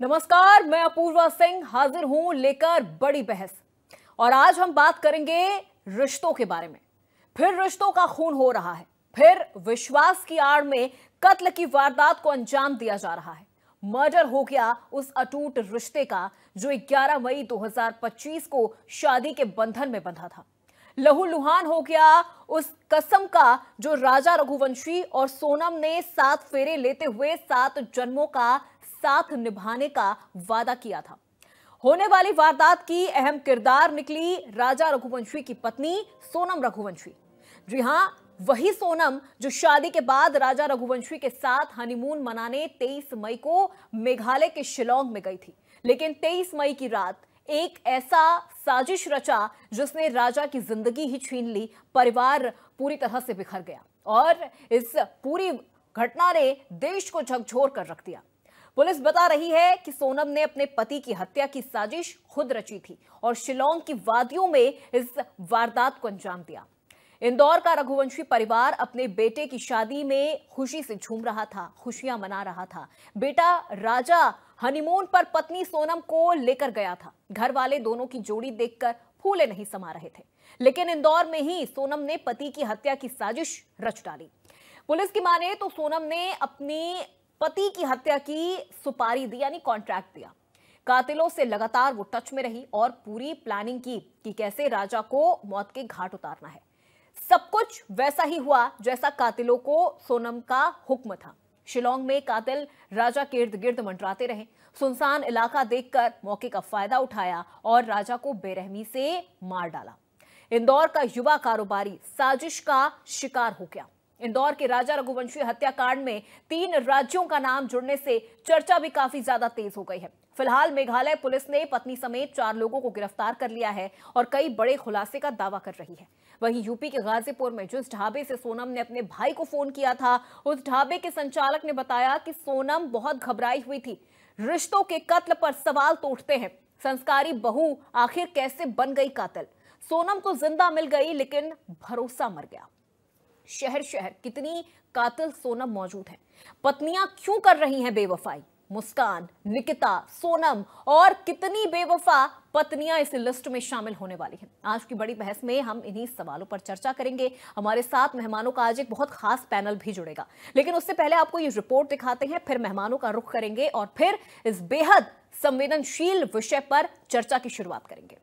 नमस्कार, मैं अपूर्वा सिंह हाजिर हूं लेकर बड़ी बहस। और आज हम बात करेंगे रिश्तों के बारे में। फिर रिश्तों का खून हो रहा है, फिर विश्वास की आड़ में कत्ल की वारदात को अंजाम दिया जा रहा है। मर्डर हो गया उस अटूट रिश्ते का जो 11 मई 2025 को शादी के बंधन में बंधा था। लहूलुहान हो गया उस कसम का जो राजा रघुवंशी और सोनम ने 7 फेरे लेते हुए 7 जन्मों का साथ निभाने का वादा किया था। होने वाली वारदात की अहम किरदार निकली राजा रघुवंशी की पत्नी सोनम रघुवंशी। जी हां, वही सोनम जो शादी के बाद राजा रघुवंशी के साथ हनीमून मनाने 23 मई को मेघालय के शिलोंग में गई थी। लेकिन 23 मई की रात एक ऐसा साजिश रचा जिसने राजा की जिंदगी ही छीन ली। परिवार पूरी तरह से बिखर गया और इस पूरी घटना ने देश को झकझोर कर रख दिया। पुलिस बता रही है कि सोनम ने अपने पति की हत्या की साजिश खुद रची थी और शिलोंग की वादियों में इस वारदात को अंजाम दिया। इंदौर का रघुवंशी परिवार अपने बेटे की शादी में खुशी से झूम रहा था, खुशियां मना रहा था। बेटा राजा हनीमून पर पत्नी सोनम को लेकर गया था। घर वाले दोनों की जोड़ी देखकर फूले नहीं समा रहे थे। लेकिन इंदौर में ही सोनम ने पति की हत्या की साजिश रच डाली। पुलिस की माने तो सोनम ने अपनी पति की हत्या की सुपारी दी, यानी कॉन्ट्रैक्ट दिया। कातिलों से लगातार वो टच में रही और पूरी प्लानिंग की कि कैसे राजा को मौत के घाट उतारना है। सब कुछ वैसा ही हुआ जैसा कातिलों को सोनम का हुक्म था। शिलोंग में कातिल राजा के इर्द गिर्द मंडराते रहे। सुनसान इलाका देखकर मौके का फायदा उठाया और राजा को बेरहमी से मार डाला। इंदौर का युवा कारोबारी साजिश का शिकार हो गया। इंदौर के राजा रघुवंशी हत्याकांड में 3 राज्यों का नाम जुड़ने से चर्चा भी काफी ज्यादा तेज हो गई है। फिलहाल मेघालय पुलिस ने पत्नी समेत 4 लोगों को गिरफ्तार कर लिया है और कई बड़े खुलासे का दावा कर रही है। वहीं यूपी के गाजीपुर में जिस ढाबे से सोनम ने अपने भाई को फोन किया था, उस ढाबे के संचालक ने बताया कि सोनम बहुत घबराई हुई थी। रिश्तों के कत्ल पर सवाल तो उठते हैं। संस्कारी बहू आखिर कैसे बन गई कातिल? सोनम तो जिंदा मिल गई लेकिन भरोसा मर गया। शहर शहर कितनी कातिल सोनम मौजूद है। पत्नियां क्यों कर रही हैं बेवफाई? मुस्कान, निकिता, सोनम और कितनी बेवफा पत्नियां इस लिस्ट में शामिल होने वाली हैं। आज की बड़ी बहस में हम इन्हीं सवालों पर चर्चा करेंगे। हमारे साथ मेहमानों का आज एक बहुत खास पैनल भी जुड़ेगा, लेकिन उससे पहले आपको ये रिपोर्ट दिखाते हैं, फिर मेहमानों का रुख करेंगे और फिर इस बेहद संवेदनशील विषय पर चर्चा की शुरुआत करेंगे।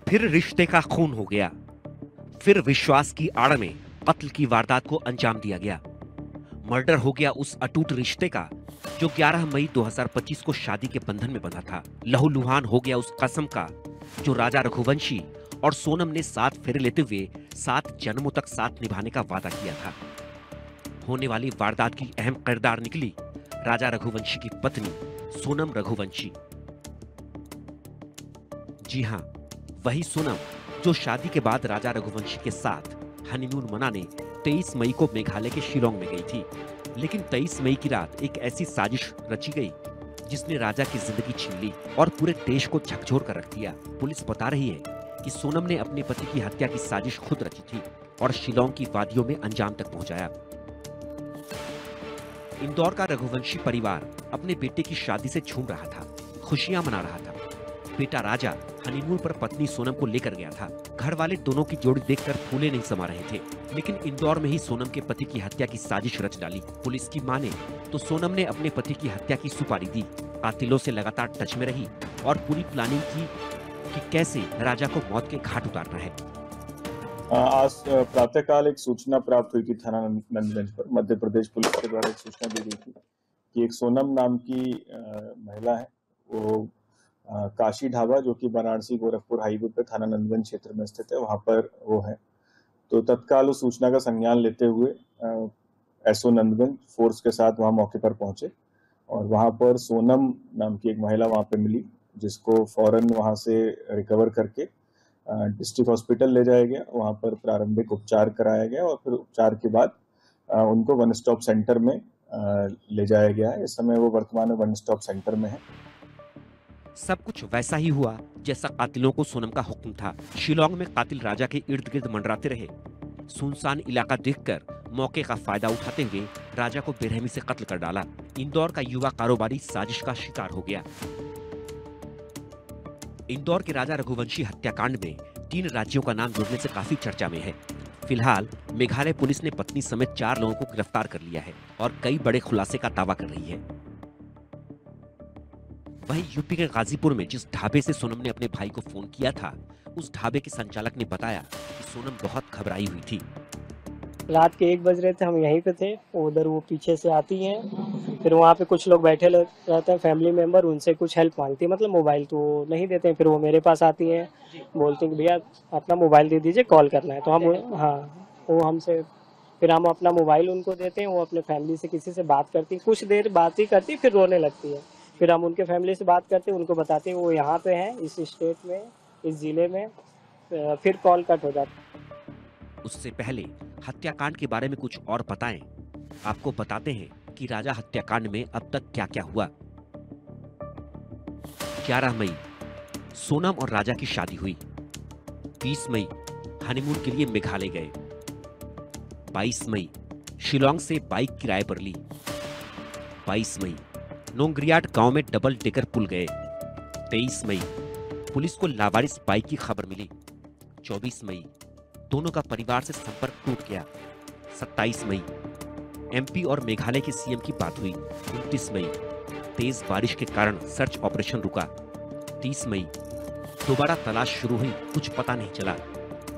फिर रिश्ते का खून हो गया, फिर विश्वास की आड़ में कत्ल की वारदात को अंजाम दिया गया। मर्डर हो गया उस अटूट रिश्ते का जो 11 मई 2025 को शादी के बंधन में बंधा था। लहूलुहान हो गया उस कसम का जो राजा रघुवंशी और सोनम ने 7 फेरे लेते हुए 7 जन्मों तक साथ निभाने का वादा किया था। होने वाली वारदात की अहम किरदार निकली राजा रघुवंशी की पत्नी सोनम रघुवंशी। जी हां, वही सोनम जो शादी के बाद राजा रघुवंशी के साथ हनीमून मनाने 23 मई को मेघालय के शिलोंग में गई थी। लेकिन 23 मई की रात एक ऐसी साजिश रची गई जिसने राजा की जिंदगी छीन ली और पूरे देश को झकझोर कर रख दिया। पुलिस बता रही है कि सोनम ने अपने पति की हत्या की साजिश खुद रची थी और शिलोंग की वादियों में अंजाम तक पहुंचाया। इंदौर का रघुवंशी परिवार अपने बेटे की शादी से झूम रहा था, खुशियां मना रहा था। बेटा राजा हनीमून पर पत्नी सोनम को लेकर गया था। घर वाले दोनों की जोड़ी देखकर फूले नहीं समा रहे थे। लेकिन इंदौर में ही सोनम के पति की हत्या की साजिश रच डाली। पुलिस की माने तो सोनम ने अपने पति की हत्या की सुपारी दी, कातिलों से लगातार टच में रही और पूरी प्लानिंग की कि कैसे राजा को मौत के घाट उतारना है। आज प्रातःकाल एक सूचना प्राप्त हुई थी थाना नंदगंज पर। मध्य प्रदेश पुलिस के द्वारा एक सूचना दी गई थी कि एक सोनम नाम की महिला है, वो काशी ढाबा जो कि वाराणसी गोरखपुर हाईवे पे थाना नंदगंज क्षेत्र में स्थित है, वहां पर वो है। तो तत्काल उस सूचना का संज्ञान लेते हुए एसओ नंदगंज फोर्स के साथ वहां मौके पर पहुंचे और वहां पर सोनम नाम की एक महिला वहां पे मिली, जिसको फौरन वहां से रिकवर करके डिस्ट्रिक्ट हॉस्पिटल ले जाया गया। वहां पर प्रारंभिक उपचार कराया गया और फिर उपचार के बाद उनको वन स्टॉप सेंटर में ले जाया गया है। इस समय वो वर्तमान में वन स्टॉप सेंटर में है। सब कुछ वैसा ही हुआ जैसा कातिलों को सोनम का हुक्म था। शिलोंग में कातिल राजा के इर्द गिर्द मंडराते रहे। सुनसान इलाका देखकर मौके का फायदा उठाते हुए राजा को बेरहमी से कत्ल कर डाला। इंदौर का युवा कारोबारी साजिश का शिकार हो गया। इंदौर के राजा रघुवंशी हत्याकांड में 3 राज्यों का नाम जुड़ने से काफी चर्चा में है। फिलहाल मेघालय पुलिस ने पत्नी समेत 4 लोगों को गिरफ्तार कर लिया है और कई बड़े खुलासे का दावा कर रही है। वहीं यूपी के गाजीपुर में जिस ढाबे से सोनम ने अपने भाई को फोन किया था, उस ढाबे के संचालक ने बताया कि सोनम बहुत घबराई हुई थी। रात के 1 बज रहे थे, हम यहीं पे थे, उधर वो पीछे से आती हैं, फिर वहाँ पे कुछ लोग बैठे रहते हैं फैमिली मेंबर, उनसे कुछ हेल्प मांगती है, मतलब मोबाइल तो नहीं देते हैं। फिर वो मेरे पास आती हैं, बोलती हैं कि भैया अपना मोबाइल दे दीजिए, कॉल करना है। तो हम वो हमसे फिर हम अपना मोबाइल उनको देते हैं, वो अपने फैमिली से किसी से बात करती, कुछ देर बात ही करती, फिर रोने लगती है। फिर हम उनके फैमिली से बात करते हैं, उनको बताते हैं वो यहाँ पे हैं, इस स्टेट में, इस जिले में, फिर कॉल कट हो जाता। उससे पहले हत्याकांड के बारे में कुछ और बताएं। आपको बताते हैं कि राजा हत्याकांड में अब तक क्या क्या हुआ। 11 मई सोनम और राजा की शादी हुई। 20 मई हनीमून के लिए मेघालय गए। 22 मई शिलोंग से बाइक किराए पर ली। 22 मई नोंगरियाट गांव में डबल डेकर पुल गए। 23 मई पुलिस को लावारिस बाइक की खबर मिली। 24 मई दोनों का परिवार से संपर्क टूट गया। 27 मई एमपी और मेघालय के सीएम की बात हुई। 29 मई तेज बारिश के कारण सर्च ऑपरेशन रुका। 30 मई दोबारा तलाश शुरू हुई, कुछ पता नहीं चला।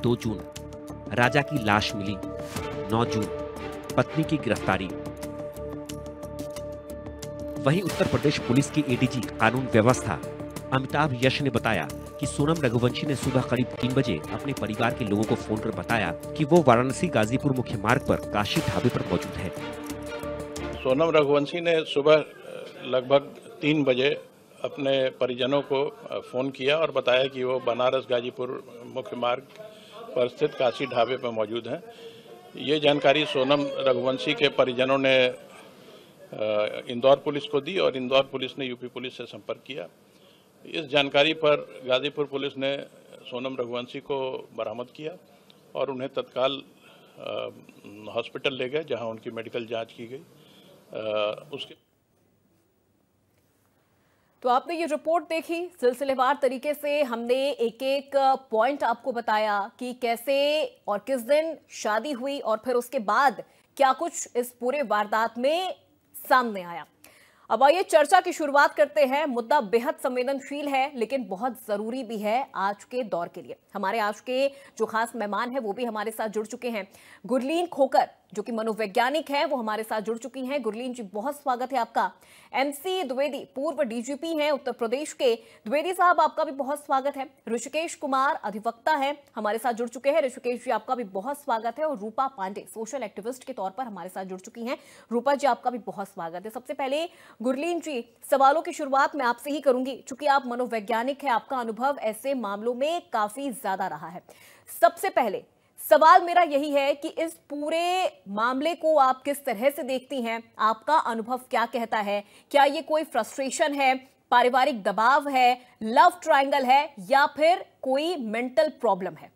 2 जून राजा की लाश मिली। 9 जून पत्नी की गिरफ्तारी। वहीं उत्तर प्रदेश पुलिस के एडीजी कानून व्यवस्था अमिताभ यश ने बताया कि सोनम रघुवंशी ने सुबह करीब 3 बजे अपने परिवार के लोगों को फोन कर बताया कि वो वाराणसी गाजीपुर मुख्य मार्ग पर काशी ढाबे पर मौजूद है। सोनम रघुवंशी ने सुबह लगभग 3 बजे अपने परिजनों को फोन किया और बताया कि वो बनारस गाजीपुर मुख्य मार्ग पर स्थित काशी ढाबे पर मौजूद हैं। ये जानकारी सोनम रघुवंशी के परिजनों ने इंदौर पुलिस को दी और इंदौर पुलिस ने यूपी पुलिस से संपर्क किया। इस जानकारी पर गाजीपुर पुलिस ने सोनम रघुवंशी को बरामद किया और उन्हें तत्काल हॉस्पिटल ले गए, जहां उनकी मेडिकल जांच की गई। उसके तो आपने ये रिपोर्ट देखी, सिलसिलेवार तरीके से हमने एक एक पॉइंट आपको बताया कि कैसे और किस दिन शादी हुई और फिर उसके बाद क्या कुछ इस पूरे वारदात में सामने आया। अब आइए चर्चा की शुरुआत करते हैं। मुद्दा बेहद संवेदनशील है लेकिन बहुत जरूरी भी है आज के दौर के लिए। हमारे आज के जो खास मेहमान हैं वो भी हमारे साथ जुड़ चुके हैं। गुरलीन खोकर जो कि मनोवैज्ञानिक हैं वो हमारे साथ जुड़ चुकी हैं। गुरलीन जी बहुत स्वागत है आपका। एमसी द्विवेदी पूर्व डीजीपी हैं उत्तर प्रदेश के। द्विवेदी साहब आपका भी बहुत स्वागत है। ऋषिकेश कुमार अधिवक्ता हैं हमारे साथ जुड़ चुके हैं। ऋषिकेश जी आपका भी बहुत स्वागत है। और रूपा पांडे सोशल एक्टिविस्ट के तौर पर हमारे साथ जुड़ चुकी हैं। रूपा जी आपका भी बहुत स्वागत है। सबसे पहले गुरलीन जी, सवालों की शुरुआत मैं आपसे ही करूंगी क्योंकि आप मनोवैज्ञानिक हैं, आपका अनुभव ऐसे मामलों में काफी ज्यादा रहा है। सबसे पहले सवाल मेरा यही है कि इस पूरे मामले को आप किस तरह से देखती हैं, आपका अनुभव क्या कहता है? क्या ये कोई फ्रस्ट्रेशन है, पारिवारिक दबाव है, लव ट्रायंगल है या फिर कोई मेंटल प्रॉब्लम है?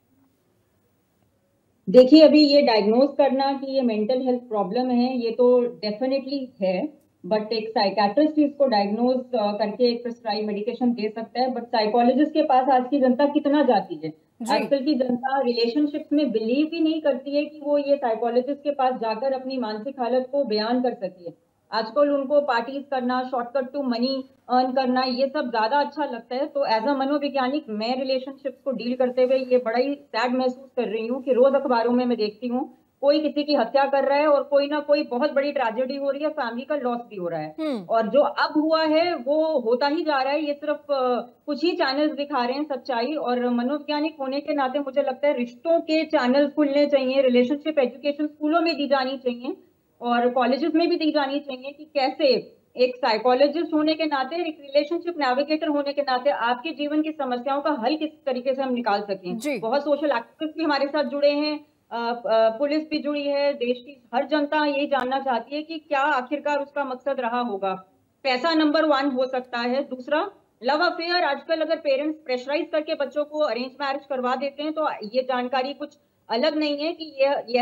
देखिए, अभी ये डायग्नोज करना कि ये मेंटल हेल्थ प्रॉब्लम है ये तो डेफिनेटली है, बट एक साइकेट्रिस्ट इसको डायग्नोज करके एक प्रिस्क्राइब मेडिकेशन दे सकता है। बट साइकोलॉजिस्ट के पास आज की जनता कितना जाती है? आजकल की जनता रिलेशनशिप्स में बिलीव ही नहीं करती है कि वो ये साइकोलॉजिस्ट के पास जाकर अपनी मानसिक हालत को बयान कर सके। आजकल उनको पार्टीज करना, शॉर्टकट टू मनी अर्न करना, ये सब ज्यादा अच्छा लगता है। तो एज अ मनोवैज्ञानिक मैं रिलेशनशिप्स को डील करते हुए ये बड़ा ही सैड महसूस कर रही हूँ कि रोज अखबारों में मैं देखती हूँ कोई किसी की हत्या कर रहा है और कोई ना कोई बहुत बड़ी ट्रेजेडी हो रही है, फैमिली का लॉस भी हो रहा है। और जो अब हुआ है वो होता ही जा रहा है। ये सिर्फ कुछ ही चैनल्स दिखा रहे हैं सच्चाई, और मनोवैज्ञानिक होने के नाते मुझे लगता है रिश्तों के चैनल खुलने चाहिए, रिलेशनशिप एजुकेशन स्कूलों में दी जानी चाहिए और कॉलेजेस में भी दी जानी चाहिए कि कैसे एक साइकोलॉजिस्ट होने के नाते, एक रिलेशनशिप नेविगेटर होने के नाते आपके जीवन की समस्याओं का हल किस तरीके से हम निकाल सकें। बहुत सोशल एक्टिविस्ट भी हमारे साथ जुड़े हैं, पुलिस भी जुड़ी है, देश की हर जनता यही जानना चाहती है कि क्या आखिरकार उसका मकसद रहा होगा। पैसा नंबर 1 हो सकता है। दूसरा, लव अफेयर। आजकल अगर पेरेंट्स प्रेशराइज करके बच्चों को अरेंज मैरिज करवा देते हैं तो ये जानकारी कुछ अलग नहीं है कि ये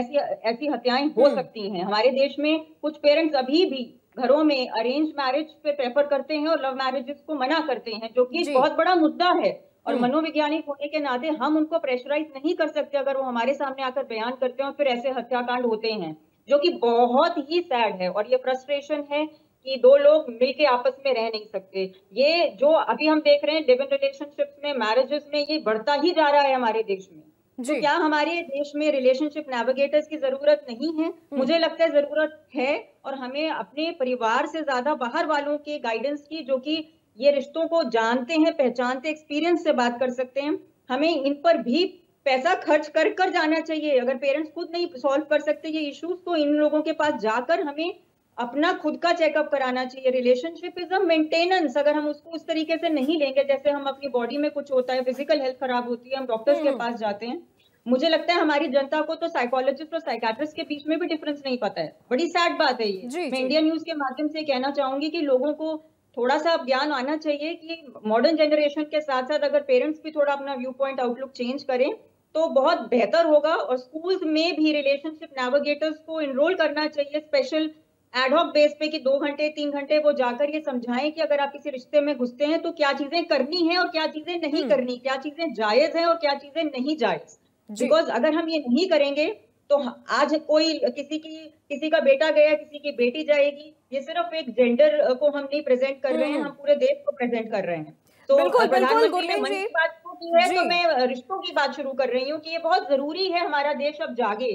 ऐसी हत्याएं हो सकती हैं। हमारे देश में कुछ पेरेंट्स अभी भी घरों में अरेंज मैरिज पे प्रेफर करते हैं और लव मैरिजेस को मना करते हैं, जो कि बहुत बड़ा मुद्दा है। और मनोवैज्ञानिक होने के नाते हम उनको प्रेशराइज नहीं कर सकते अगर वो हमारे सामने आकर बयान करते हैं और फिर ऐसे हत्याकांड होते हैं, जो कि बहुत ही सैड है। और ये फ्रस्ट्रेशन है कि दो लोग मिलके आपस में रह नहीं सकते। ये जो अभी हम देख रहे हैं लिव इन रिलेशनशिप्स में, मैरिजेस में, ये बढ़ता ही जा रहा है हमारे देश में। तो क्या हमारे देश में रिलेशनशिप नेविगेटर्स की जरूरत नहीं है? मुझे लगता है जरूरत है, और हमें अपने परिवार से ज्यादा बाहर वालों के गाइडेंस की, जो कि ये रिश्तों को जानते हैं, पहचानते, एक्सपीरियंस से बात कर सकते हैं, हमें इन पर भी पैसा खर्च कर कर जाना चाहिए। अगर पेरेंट्स खुद नहीं सॉल्व कर सकते ये इश्यूज, तो इन लोगों के पास जाकर हमें अपना खुद का चेकअप कराना चाहिए। Relationship is a maintenance. अगर हम उसको उस तरीके से नहीं लेंगे, जैसे हम अपनी बॉडी में कुछ होता है, फिजिकल हेल्थ खराब होती है, हम डॉक्टर्स के पास जाते हैं। मुझे लगता है हमारी जनता को तो साइकोलॉजिस्ट और साइकाट्रिस्ट के बीच में भी डिफरेंस नहीं पता है। बड़ी सैड बात है ये। मैं इंडिया न्यूज के माध्यम से कहना चाहूंगी कि लोगों को थोड़ा सा ज्ञान आना चाहिए कि मॉडर्न जनरेशन के साथ साथ अगर पेरेंट्स भी थोड़ा अपना व्यू पॉइंट, आउटलुक चेंज करें तो बहुत बेहतर होगा। और स्कूल्स में भी रिलेशनशिप नेविगेटर्स को इनरोल करना चाहिए स्पेशल एडहॉक बेस पे, कि 2 घंटे 3 घंटे वो जाकर ये समझाएं कि अगर आप किसी रिश्ते में घुसते हैं तो क्या चीजें करनी है और क्या चीजें नहीं करनी, क्या चीजें जायज है और क्या चीजें नहीं जायज। बिकॉज अगर हम ये नहीं करेंगे तो आज कोई किसी का बेटा गया, किसी की बेटी जाएगी, ये सिर्फ एक जेंडर को हम नहीं प्रेजेंट कर रहे हैं, हम पूरे देश को प्रेजेंट कर रहे हैं। तो प्रधानमंत्री ने मन की बात की है, तो मैं रिश्तों की बात शुरू कर रही हूँ कि ये बहुत जरूरी है। हमारा देश अब जागे,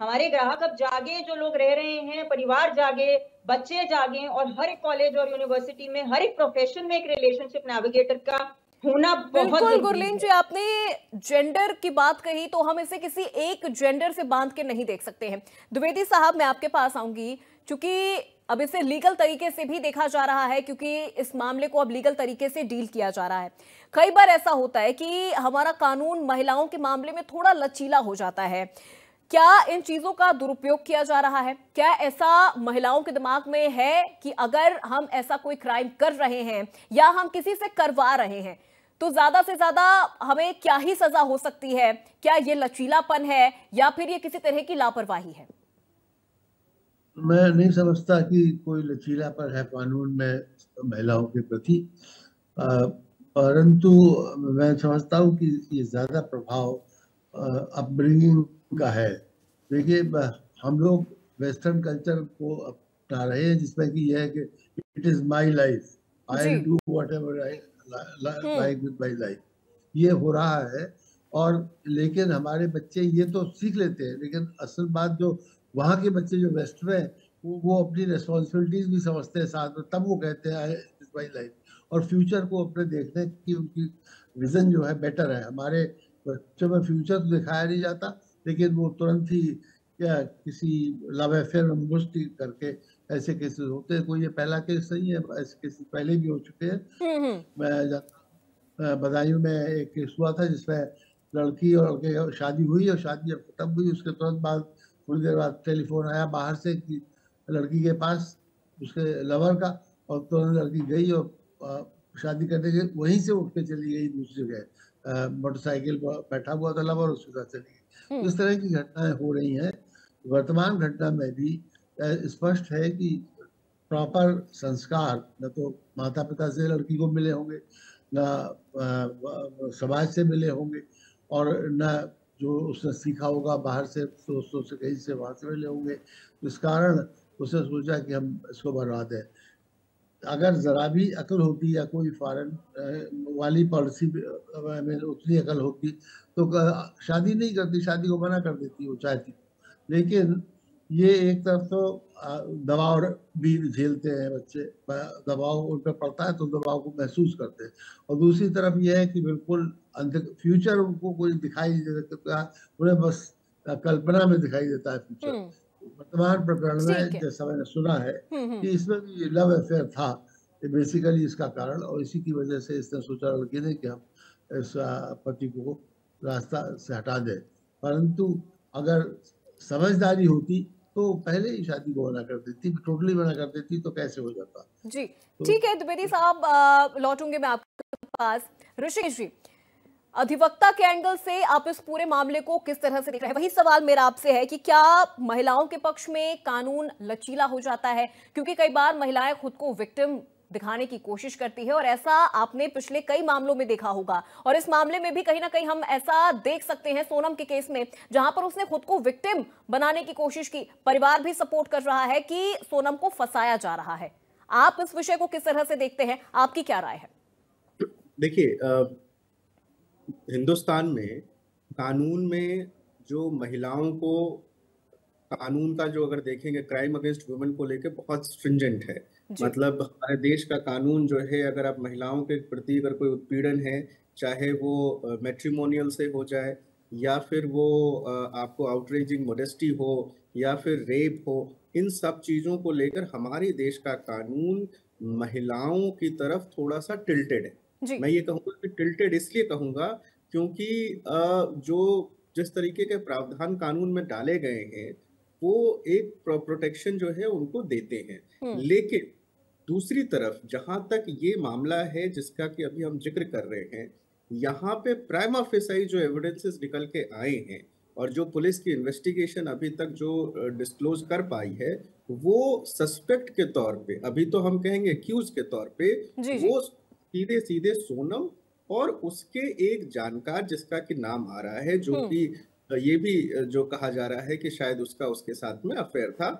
हमारे ग्राहक अब जागे, जो लोग रह रहे हैं, परिवार जागे, बच्चे जागे, और हर एक कॉलेज और यूनिवर्सिटी में, हर एक प्रोफेशन में एक रिलेशनशिप नेविगेटर का होना बहुत। बिल्कुल गुरलीन जी, आपने जेंडर की बात कही तो हम इसे किसी एक जेंडर से बांध के नहीं देख सकते हैं। द्विवेदी साहब, मैं आपके पास आऊंगी, क्योंकि अब इसे लीगल तरीके से भी देखा जा रहा है, क्योंकि इस मामले को अब लीगल तरीके से डील किया जा रहा है। कई बार ऐसा होता है कि हमारा कानून महिलाओं के मामले में थोड़ा लचीला हो जाता है। क्या इन चीजों का दुरुपयोग किया जा रहा है? क्या ऐसा महिलाओं के दिमाग में है कि अगर हम ऐसा कोई क्राइम कर रहे हैं या हम किसी से करवा रहे हैं तो ज्यादा से ज्यादा हमें क्या ही सजा हो सकती है? क्या ये लचीलापन है या फिर ये किसी तरह की लापरवाही है? मैं नहीं समझता कि कोई लचीलापन है कानून में महिलाओं के प्रति, परंतु मैं समझता हूँ कि ये ज्यादा प्रभाव अपब्रिंगिंग का है। देखिए, हम लोग वेस्टर्न कल्चर को अपना रहे हैं, जिसमें कि यह है कि it is my life, I will do whatever I like with my life, ये हो रहा है। और लेकिन हमारे बच्चे ये तो सीख लेते हैं, लेकिन असल बात जो वहाँ के बच्चे जो वेस्ट में, वो अपनी रिस्पॉन्सिबिलिटीज भी समझते हैं साथ में, तब वो कहते हैं इट्स माई लाइफ, और फ्यूचर को अपने देखने की उनकी विजन जो है बेटर है। हमारे बच्चों में फ्यूचर तो दिखाया नहीं जाता, लेकिन वो तुरंत ही क्या किसी लव अफेयर में मुश्ती करके ऐसे केसेस होते हैं। कोई ये पहला केस नहीं है, ऐसे केसेस पहले भी हो चुके हैं। मैं बदायूं में एक केस हुआ था जिसमें लड़की और लड़के शादी हुई, और शादी जब खत्म हुई उसके तुरंत बाद थोड़ी देर बाद टेलीफोन आया बाहर से कि लड़की के पास उसके लवर का, और तुरंत लड़की गई और शादी करने के वहीं से उठ के चली गई दूसरी जगह, मोटरसाइकिल पर बैठा हुआ था लवर, उसके साथ चली गई। इस तरह की घटनाएं हो रही हैं। वर्तमान घटना में भी स्पष्ट है कि प्रॉपर संस्कार न तो माता पिता से लड़की को मिले होंगे, न समाज से मिले होंगे, और न जो उसने सीखा होगा बाहर से, दोस्तों से, कहीं से, वहाँ से मिले होंगे। इस कारण उसने सोचा कि हम इसको बर्बाद है। अगर जरा भी अकल होती या कोई फॉरेन वाली पॉलिसी में उतनी अकल होती तो शादी नहीं करती, शादी को मना कर देती वो चाहती। लेकिन ये एक तरफ तो दबाव भी झेलते हैं बच्चे, दबाव उन पर पड़ता है तो दबाव को महसूस करते हैं, और दूसरी तरफ ये है कि बिल्कुल फ्यूचर उनको कोई दिखाई नहीं देता, उन्हें बस कल्पना में दिखाई देता है फ्यूचर। वर्तमान प्रकरण में जैसा मैंने सुना है कि इसमें भी लव अफेयर था बेसिकली इसका कारण, और इसी की वजह से इसने सोचा लड़की ने कि हम इस पति को रास्ता से हटा दें, परंतु अगर समझदारी होती तो पहले ही शादी को मना कर देती, टोटली मना कर देती तो कैसे हो जाता। जी ठीक है द्विवेदी साहब, लौटूंगे मैं आपके पास। ऋषिकेश जी, अधिवक्ता के एंगल से आप इस पूरे मामले को किस तरह से देख रहे हैं? वही सवाल मेरा आपसे है कि क्या महिलाओं के पक्ष में कानून लचीला हो जाता है, क्योंकि कई बार महिलाएं खुद को विक्टिम दिखाने की कोशिश करती है, और ऐसा आपने पिछले कई मामलों में देखा होगा, और इस मामले में भी कहीं ना कहीं हम ऐसा देख सकते हैं सोनम के केस में, जहां पर उसने खुद को विक्टिम बनाने की कोशिश की। परिवार भी सपोर्ट कर रहा है कि सोनम को फंसाया जा रहा है। आप इस विषय को किस तरह से देखते हैं, आपकी क्या राय है? देखिए, हिंदुस्तान में कानून में जो महिलाओं को, कानून का जो अगर देखेंगे क्राइम अगेंस्ट वुमेन को लेकर बहुत स्ट्रिंजेंट है। मतलब हमारे देश का कानून जो है, अगर आप महिलाओं के प्रति अगर कोई उत्पीड़न है, चाहे वो मैट्रिमोनियल से हो जाए, या फिर वो आपको आउटरेजिंग मोडेस्टी हो, या फिर रेप हो, इन सब चीज़ों को लेकर हमारे देश का कानून महिलाओं की तरफ थोड़ा सा टिल्टेड है। मैं ये कहूँगा कि टिल्टेड इसलिए कहूँगा क्योंकि जो जिस तरीके के प्रावधान कानून में डाले गए हैं वो एक प्रोटेक्शन जो है उनको देते हैं, लेकिन दूसरी तरफ जहां तक ये मामला है जिसका कि अभी हम जिक्र कर रहे हैं, यहाँ पे प्राइमा फेसाई जो एविडेंसेस निकल के आए हैं और जो पुलिस की इन्वेस्टिगेशन अभी तक जो डिस्क्लोज कर पाई है, वो सस्पेक्ट के तौर पे, अभी तो हम कहेंगे एक्यूज के तौर पे, वो सीधे सीधे सोनम और उसके एक जानकार जिसका कि नाम आ रहा है, जो कि ये भी जो कहा जा रहा है कि शायद उसके साथ में अफेयर था।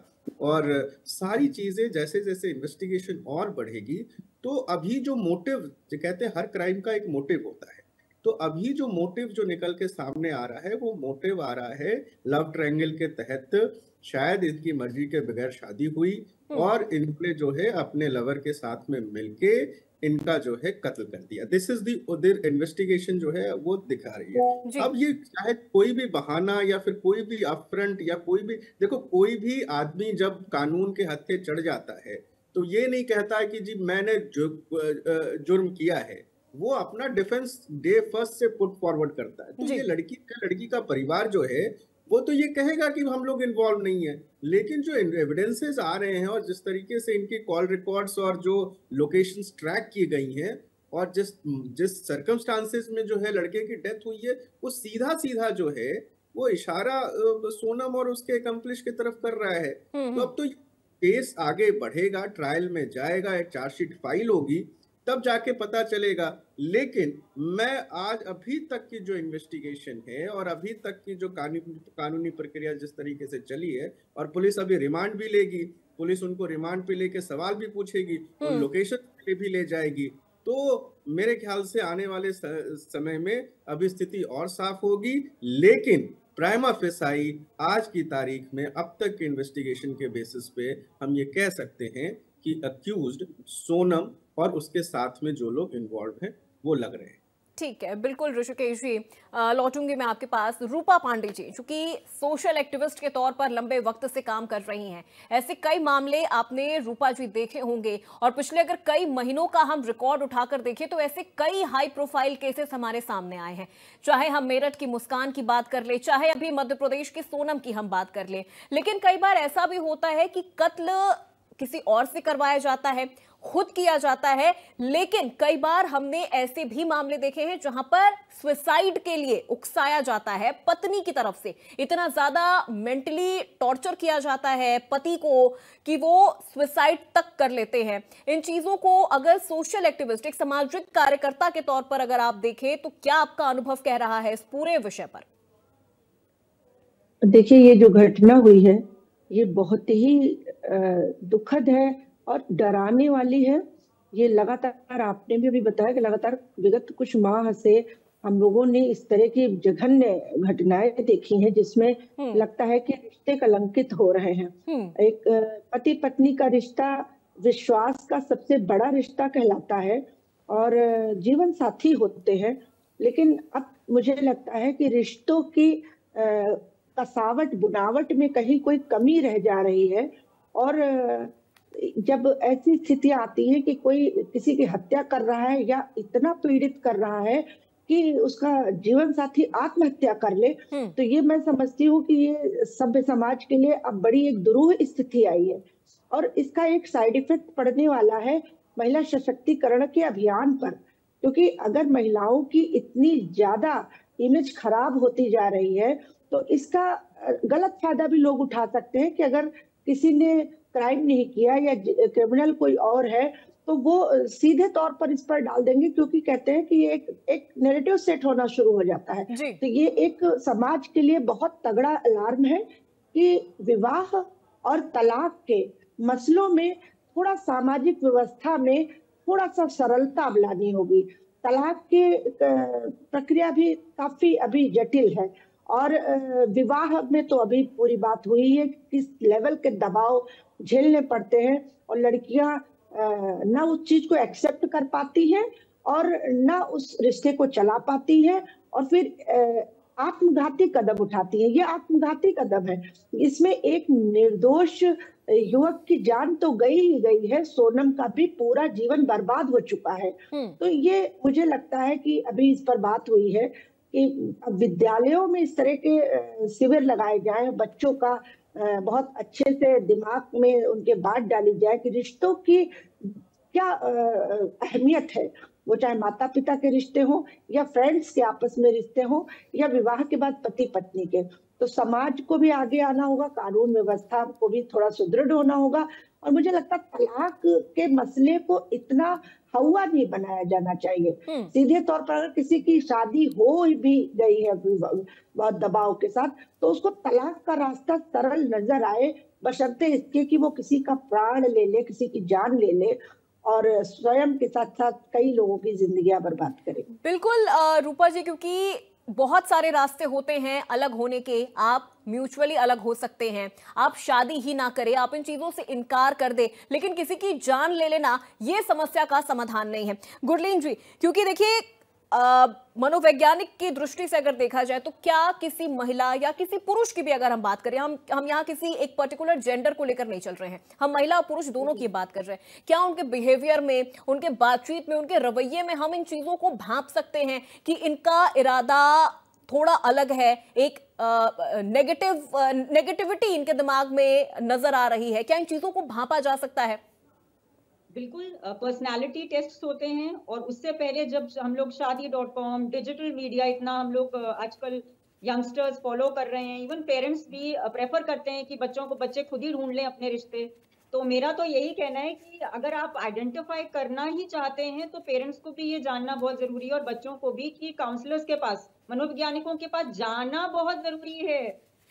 और सारी चीजें जैसे जैसे इन्वेस्टिगेशन और बढ़ेगी तो अभी जो मोटिव, जो कहते हैं हर क्राइम का एक मोटिव होता है, तो अभी जो मोटिव जो निकल के सामने आ रहा है वो मोटिव आ रहा है लव ट्रायंगल के तहत। शायद इनकी मर्जी के बगैर शादी हुई और इनने जो है अपने लवर के साथ में मिलके इनका जो है कत्ल कर दिया। दिस इज दी इन्वेस्टिगेशन जो है वो दिखा रही है। अब ये चाहे कोई भी बहाना या फिर कोई भी अपफ्रंट या कोई भी, देखो कोई भी आदमी जब कानून के हत्थे चढ़ जाता है तो ये नहीं कहता है कि जी मैंने जुर्म किया है, वो अपना डिफेंस डे फर्स्ट से पुट फॉरवर्ड करता है। तो ये लड़की का परिवार जो है वो तो ये कहेगा कि हम लोग इन्वॉल्व नहीं है, लेकिन जो एविडेंसेस आ रहे हैं और जिस तरीके से इनकी कॉल रिकॉर्ड्स और जो लोकेशंस ट्रैक की गई हैं और जिस सर्कमस्टांसेस में जो है लड़के की डेथ हुई है, वो सीधा सीधा जो है वो इशारा सोनम और उसके अकम्प्लिश की तरफ कर रहा है। तो अब तो केस आगे बढ़ेगा, ट्रायल में जाएगा, एक चार्जशीट फाइल होगी, तब जाके पता चलेगा। लेकिन मैं आज अभी तक की जो इन्वेस्टिगेशन है और अभी तक की जो कानूनी प्रक्रिया जिस तरीके से चली है, और पुलिस अभी रिमांड भी लेगी, पुलिस उनको रिमांड पे लेके सवाल भी पूछेगी और लोकेशन पे भी ले जाएगी, तो मेरे ख्याल से आने वाले समय में अभी स्थिति और साफ होगी। लेकिन प्राइमा फेसाई आज की तारीख में अब तक के इन्वेस्टिगेशन के बेसिस पे हम ये कह सकते हैं कि अक्यूज्ड सोनम और उसके साथ में जो लोग इन्वॉल्व हैं वो लग रहे हैं। ठीक है, बिल्कुल ऋषिकेश जी, लौटूंगी मैं आपके पास। रूपा पांडे जी, चूंकि सोशल एक्टिविस्ट के तौर पर लंबे वक्त से काम कर रही हैं, ऐसे कई मामले आपने रूपा जी देखे होंगे, और पिछले अगर कई महीनों का हम रिकॉर्ड उठाकर देखें तो ऐसे कई हाई प्रोफाइल केसेस हमारे सामने आए हैं। चाहे हम मेरठ की मुस्कान की बात कर ले, चाहे अभी मध्य प्रदेश की सोनम की हम बात कर ले, लेकिन कई बार ऐसा भी होता है कि कत्ल किसी और से करवाया जाता है, खुद किया जाता है, लेकिन कई बार हमने ऐसे भी मामले देखे हैं जहां पर सुसाइड के लिए उकसाया जाता है पत्नी की तरफ से, इतना ज्यादा मेंटली टॉर्चर किया जाता है पति को कि वो सुसाइड तक कर लेते हैं। इन चीजों को अगर सोशल एक्टिविस्ट, एक सामाजिक कार्यकर्ता के तौर पर अगर आप देखें तो क्या आपका अनुभव कह रहा है इस पूरे विषय पर? देखिए, ये जो घटना हुई है ये बहुत ही दुखद है और डराने वाली है। ये लगातार, आपने भी अभी बताया कि लगातार विगत कुछ माह से हम लोगों ने इस तरह की जघन्य घटनाएं देखी हैं जिसमें लगता है कि रिश्ते कलंकित हो रहे हैं। एक पति पत्नी का रिश्ता विश्वास का सबसे बड़ा रिश्ता कहलाता है और जीवन साथी होते हैं, लेकिन अब मुझे लगता है कि रिश्तों की कसावट बुनावट में कहीं कोई कमी रह जा रही है। और जब ऐसी स्थितियां आती हैं कि कोई किसी की हत्या कर रहा है या इतना पीड़ित कर रहा है कि उसका जीवन साथी आत्महत्या कर ले, तो ये मैं समझती हूँ कि ये सभ्य समाज के लिए अब बड़ी एक दुरूह स्थिति आई है और इसका एक साइड इफेक्ट पड़ने वाला है महिला सशक्तिकरण के अभियान पर। क्योंकि अगर महिलाओं की इतनी ज्यादा इमेज खराब होती जा रही है तो इसका गलत फायदा भी लोग उठा सकते हैं कि अगर किसी ने क्राइम नहीं किया या क्रिमिनल कोई और है तो वो सीधे तौर पर इस पर डाल देंगे, क्योंकि कहते हैं कि ये एक नैरेटिव सेट होना शुरू हो जाता है। तो ये एक समाज के लिए बहुत तगड़ा अलार्म है कि विवाह और तलाक के मसलों में थोड़ा सामाजिक व्यवस्था में थोड़ा सा सरलता लानी होगी। तलाक की प्रक्रिया भी काफी अभी जटिल है और विवाह में तो अभी पूरी बात हुई है किस लेवल के दबाव झेलने पड़ते हैं और लड़कियां ना उस चीज को एक्सेप्ट कर पाती हैं और ना उस रिश्ते को चला पाती हैं और फिर आत्मघाती कदम उठाती हैं। ये आत्मघाती कदम है, इसमें एक निर्दोष युवक की जान तो गई ही गई है, सोनम का भी पूरा जीवन बर्बाद हो चुका है। तो ये मुझे लगता है कि अभी इस पर बात हुई है कि विद्यालयों में इस तरह के शिविर लगाए जाएं, बच्चों का बहुत अच्छे से दिमाग में उनके बात डाली जाए कि रिश्तों की क्या अहमियत है, वो चाहे माता पिता के रिश्ते हो या फ्रेंड्स के आपस में रिश्ते हो या विवाह के बाद पति पत्नी के। तो समाज को भी आगे आना होगा, कानून व्यवस्था को भी थोड़ा सुदृढ़ होना होगा और मुझे लगता है तलाक के मसले को इतना हवा नहीं बनाया जाना चाहिए। सीधे तौर पर अगर किसी की शादी हो भी गई है बहुत दबाव के साथ तो उसको तलाक का रास्ता सरल नजर आए, बशर्ते इसके कि वो किसी का प्राण ले ले, किसी की जान ले ले और स्वयं के साथ साथ कई लोगों की जिंदगियां बर्बाद करे। बिल्कुल रूपा जी, क्योंकि बहुत सारे रास्ते होते हैं अलग होने के। आप म्यूचुअली अलग हो सकते हैं, आप शादी ही ना करें, आप इन चीजों से इनकार कर दे, लेकिन किसी की जान ले लेना ये समस्या का समाधान नहीं है। गुरलीन जी, क्योंकि देखिए मनोवैज्ञानिक की दृष्टि से अगर देखा जाए तो क्या किसी महिला या किसी पुरुष की भी अगर हम बात करें, हम यहाँ किसी एक पर्टिकुलर जेंडर को लेकर नहीं चल रहे हैं, हम महिला और पुरुष दोनों की बात कर रहे हैं, क्या उनके बिहेवियर में, उनके बातचीत में, उनके रवैये में हम इन चीजों को भांप सकते हैं कि इनका इरादा थोड़ा अलग है, एक नेगेटिविटी इनके दिमाग में नजर आ रही है? क्या इन चीजों को भांपा जा सकता है? बिल्कुल, पर्सनालिटी टेस्ट होते हैं और उससे पहले जब हम लोग शादी.com, डिजिटल मीडिया इतना हम लोग आजकल यंगस्टर्स फॉलो कर रहे हैं, इवन पेरेंट्स भी प्रेफर करते हैं कि बच्चे खुद ही ढूंढ लें अपने रिश्ते। तो मेरा तो यही कहना है कि अगर आप आइडेंटिफाई करना ही चाहते हैं तो पेरेंट्स को भी ये जानना बहुत जरूरी है और बच्चों को भी कि काउंसलर्स के पास, मनोवैज्ञानिकों के पास जाना बहुत जरूरी है।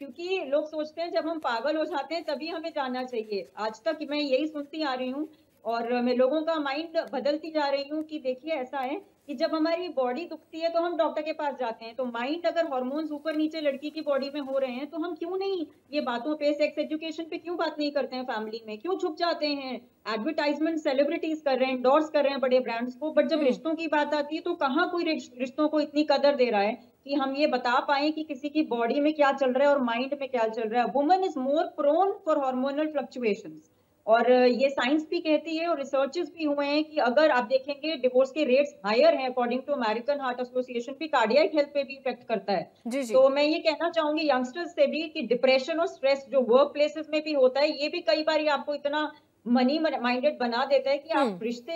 क्योंकि लोग सोचते हैं जब हम पागल हो जाते हैं तभी हमें जाना चाहिए। आज तक मैं यही सुनती आ रही हूँ और मैं लोगों का माइंड बदलती जा रही हूँ कि देखिए ऐसा है कि जब हमारी बॉडी दुखती है तो हम डॉक्टर के पास जाते हैं, तो माइंड अगर हार्मोन्स ऊपर नीचे लड़की की बॉडी में हो रहे हैं तो हम क्यों नहीं ये बातों पे, सेक्स एजुकेशन पे क्यों बात नहीं करते हैं फैमिली में, क्यों छुप जाते हैं? एडवर्टाइजमेंट सेलिब्रिटीज कर रहे हैं, एंडोर्स कर रहे हैं बड़े ब्रांड्स को, बट जब रिश्तों की बात आती है तो कहाँ कोई रिश्तों को इतनी कदर दे रहा है कि हम ये बता पाए कि किसी की बॉडी में क्या चल रहा है और माइंड में क्या चल रहा है। Woman is more prone for hormonal fluctuations और ये साइंस भी कहती है और रिसर्चेस भी हुए हैं कि अगर आप देखेंगे डिवोर्स के रेट्स हायर हैं according to American Heart Association, भी कार्डियक हेल्थ पे भी इफेक्ट करता है। जी। तो मैं ये कहना चाहूंगी यंगस्टर्स से भी कि डिप्रेशन और स्ट्रेस जो वर्क प्लेसेस में भी होता है, ये भी कई बार आपको इतना मनी माइंडेड बना देता है कि आप रिश्ते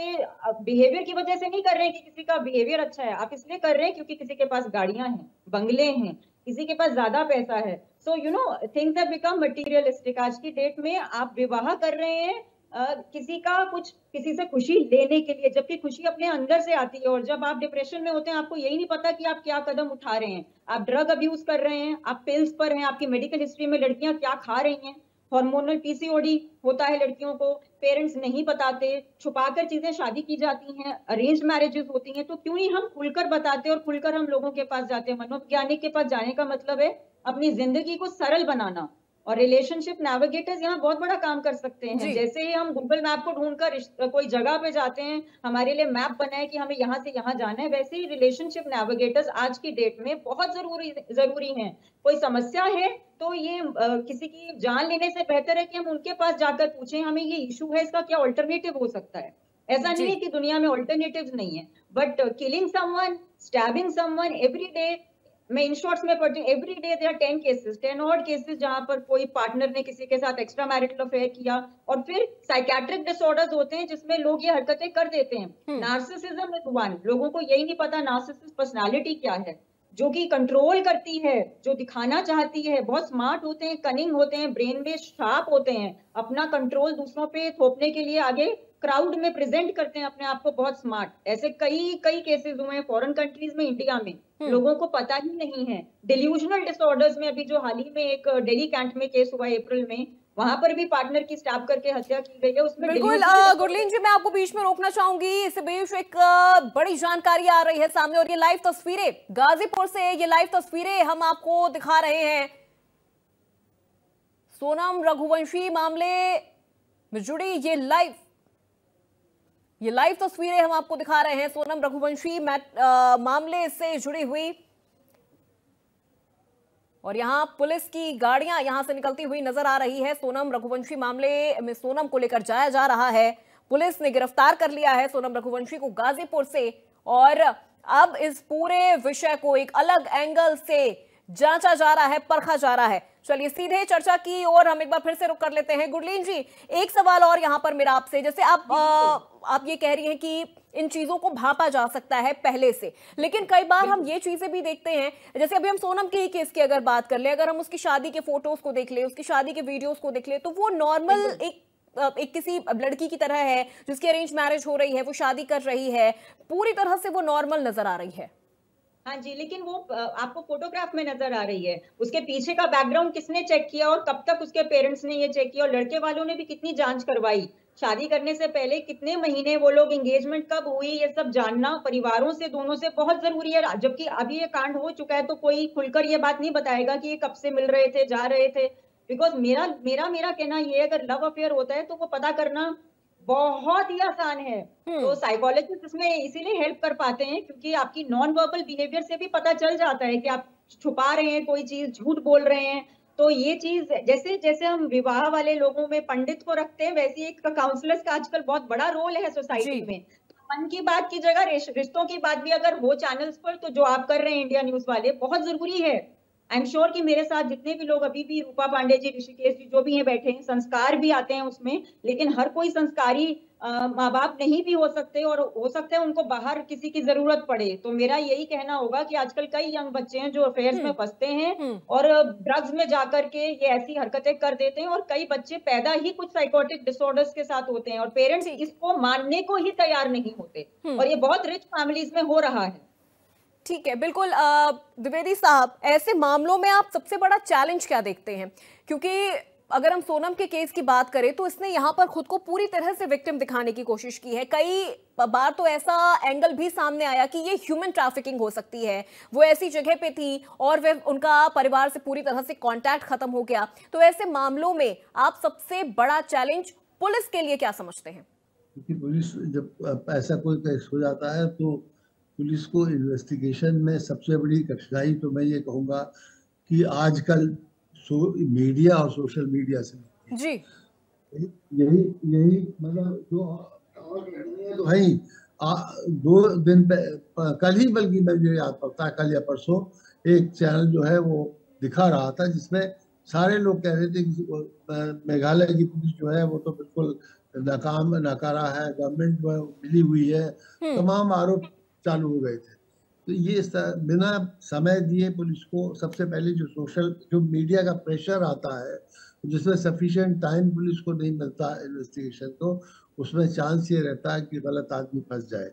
बिहेवियर की वजह से नहीं कर रहे हैं कि किसी का बिहेवियर अच्छा है, आप इसलिए कर रहे हैं क्योंकि किसी के पास गाड़ियां हैं, बंगले हैं, किसी के पास ज्यादा पैसा है। So you know things have become materialistic. आज की डेट में आप विवाह कर रहे हैं किसी से खुशी लेने के लिए, जबकि खुशी अपने अंदर से आती है। और जब आप डिप्रेशन में होते हैं आपको यही नहीं पता कि आप क्या कदम उठा रहे हैं, आप ड्रग अब्यूज कर रहे हैं, आप पिल्स पर हैं, आपकी मेडिकल हिस्ट्री में लड़कियां क्या खा रही हैं, हार्मोनल पीसीओडी होता है लड़कियों को, पेरेंट्स नहीं बताते, छुपाकर चीजें शादी की जाती हैं, अरेंज मैरिजेस होती हैं, तो क्यों ही हम खुलकर बताते और खुलकर हम लोगों के पास जाते हैं। मनोवैज्ञानिक के पास जाने का मतलब है अपनी जिंदगी को सरल बनाना, और रिलेशनशिप नेविगेटर्स यहाँ बहुत बड़ा काम कर सकते हैं। जैसे ही हम गूगल मैप को ढूंढकर कोई जगह पे जाते हैं, हमारे लिए मैप बनाए कि हमें यहाँ से यहाँ जाना है, वैसे ही रिलेशनशिप नेविगेटर्स आज की डेट में बहुत जरूरी हैं। कोई समस्या है तो ये किसी की जान लेने से बेहतर है कि हम उनके पास जाकर पूछें हमें ये इशू है, इसका क्या ऑल्टरनेटिव हो सकता है। ऐसा नहीं है कि दुनिया में ऑल्टरनेटिव्स नहीं है, but killing someone, stabbing someone every day, मैं इन शॉर्ट्स में पढ़ती हूँ, every day there 10 odd cases जहां पर कोई पार्टनर ने किसी के साथ एक्स्ट्रा मैरिटल अफेयर किया, और फिर साइकेट्रिक डिसऑर्डर्स होते हैं जिसमें लोग ये हरकतें कर देते हैं। नार्सिसिज्म इज वन, लोगों को यही नहीं पता नार्सिसिस्ट पर्सनालिटी क्या है, जो कि कंट्रोल करती है, जो दिखाना चाहती है, बहुत स्मार्ट होते हैं, कनिंग होते हैं, ब्रेन में शार्प होते हैं, अपना कंट्रोल दूसरों पे थोपने के लिए आगे क्राउड में प्रेजेंट करते हैं अपने आप को बहुत स्मार्ट। ऐसे कई केसेस हुए हैं फॉरेन कंट्रीज में, इंडिया में, लोगों को पता ही नहीं है। डिल्यूजनल डिसऑर्डर्स में अभी जो हाल ही में एक दिल्ली कैंट में केस हुआ अप्रैल में, वहां पर भी पार्टनर की स्टैब करके हत्या की गई है। उसमें बिल्कुल गुरलीन जी, मैं आपको बीच में रोकना चाहूंगी, इस बीच एक बड़ी जानकारी आ रही है सामने, और ये लाइव तस्वीरें गाजीपुर से, ये लाइव तस्वीरें हम आपको दिखा रहे हैं। सोनम रघुवंशी मामले में जुड़ी ये लाइव तस्वीरें हम आपको दिखा रहे हैं। सोनम रघुवंशी मामले से जुड़ी हुई, और यहां पुलिस की गाड़ियां यहां से निकलती हुई नजर आ रही है। सोनम रघुवंशी मामले में सोनम को लेकर जाया जा रहा है, पुलिस ने गिरफ्तार कर लिया है सोनम रघुवंशी को गाजीपुर से, और अब इस पूरे विषय को एक अलग एंगल से जांचा जा रहा है, परखा जा रहा है। चलिए सीधे चर्चा की और हम एक बार फिर से रुक कर लेते हैं। गुरलीन जी, एक सवाल और यहां पर मेरा आपसे, जैसे आप ये कह रही हैं कि इन चीजों को भांपा जा सकता है पहले से, लेकिन कई बार हम ये चीजें भी देखते हैं, जैसे अभी हम सोनम के ही केस की अगर बात कर ले, अगर हम उसकी शादी के फोटोज को देख ले, उसकी शादी के वीडियोस को देख ले, तो वो नॉर्मल एक किसी लड़की की तरह है जिसकी अरेंज मैरिज हो रही है, वो शादी कर रही है, पूरी तरह से वो नॉर्मल नजर आ रही है। हाँ जी, लेकिन वो आपको फोटोग्राफ में नजर आ रही है, उसके पीछे का बैकग्राउंड किसने चेक किया और कब तक उसके पेरेंट्स ने ये चेक किया, और लड़के वालों ने भी कितनी जांच करवाई, शादी करने से पहले कितने महीने वो लोग, एंगेजमेंट कब हुई, ये सब जानना परिवारों से, दोनों से बहुत जरूरी है। जबकि अभी ये कांड हो चुका है तो कोई खुलकर ये बात नहीं बताएगा कि ये कब से मिल रहे थे, जा रहे थे। बिकॉज मेरा कहना ये, अगर लव अफेयर होता है तो वो पता करना बहुत ही आसान है। तो साइकोलॉजिस्ट इसमें इसीलिए हेल्प कर पाते हैं क्योंकि आपकी नॉन वर्बल बिहेवियर से भी पता चल जाता है कि आप छुपा रहे हैं कोई चीज, झूठ बोल रहे हैं। तो ये चीज, जैसे जैसे हम विवाह वाले लोगों में पंडित को रखते हैं, वैसे एक काउंसलर्स का आजकल बहुत बड़ा रोल है सोसाइटी में। तो मन की बात की जगह रिश्तों की बात भी अगर हो चैनल्स पर, तो जो आप कर रहे हैं इंडिया न्यूज वाले, बहुत जरूरी है। आई एम श्योर कि मेरे साथ जितने भी लोग अभी भी, रूपा पांडे जी, ऋषिकेश जी, जो भी हैं बैठे हैं, संस्कार भी आते हैं उसमें, लेकिन हर कोई संस्कारी माँ बाप नहीं भी हो सकते, और हो सकता है उनको बाहर किसी की जरूरत पड़े। तो मेरा यही कहना होगा कि आजकल कई यंग बच्चे हैं जो अफेयर्स में फंसते हैं और ड्रग्स में जाकर के ये ऐसी हरकतें कर देते हैं, और कई बच्चे पैदा ही कुछ साइकोटिक डिसऑर्डर्स के साथ होते हैं और पेरेंट्स इसको मानने को ही तैयार नहीं होते, और ये बहुत रिच फैमिलीज में हो रहा है। ठीक है, बिल्कुल। द्विवेदी साहब, ऐसे मामलों में आप सबसे बड़ा चैलेंज क्या देखते हैं? क्योंकि अगर हम सोनम के केस की बात करें तो इसने यहाँ पर खुद को पूरी तरह से विक्टिम दिखाने की कोशिश की है। कई बार तो ऐसा एंगल भी सामने आया कि ये ह्यूमन ट्रैफिकिंग हो सकती है, वो ऐसी जगह पे थी और वे उनका परिवार से पूरी तरह से कांटेक्ट खत्म हो गया। तो ऐसे मामलों में आप सबसे बड़ा चैलेंज पुलिस के लिए क्या समझते हैं? क्योंकि पुलिस जब ऐसा कोई केस हो जाता है तो पुलिस को इन्वेस्टिगेशन में सबसे बड़ी कठिनाई तो मैं ये कहूँगा कि आजकल मीडिया और सोशल मीडिया से जी यही मतलब जो तो है ही 2 दिन कल ही, बल्कि मुझे याद पड़ता है कल या परसों एक चैनल जो है वो दिखा रहा था जिसमें सारे लोग कह रहे थे कि मेघालय की पुलिस जो है वो तो बिल्कुल नाकारा है, गवर्नमेंट जो है मिली हुई है, तमाम आरोप चालू हो गए थे। तो ये बिना समय दिए पुलिस को सबसे पहले जो मीडिया का प्रेशर आता है, जिसमें सफिशिएंट टाइम पुलिस को नहीं मिलता इन्वेस्टिगेशन, तो उसमें चांस ये रहता है कि गलत आदमी फंस जाए।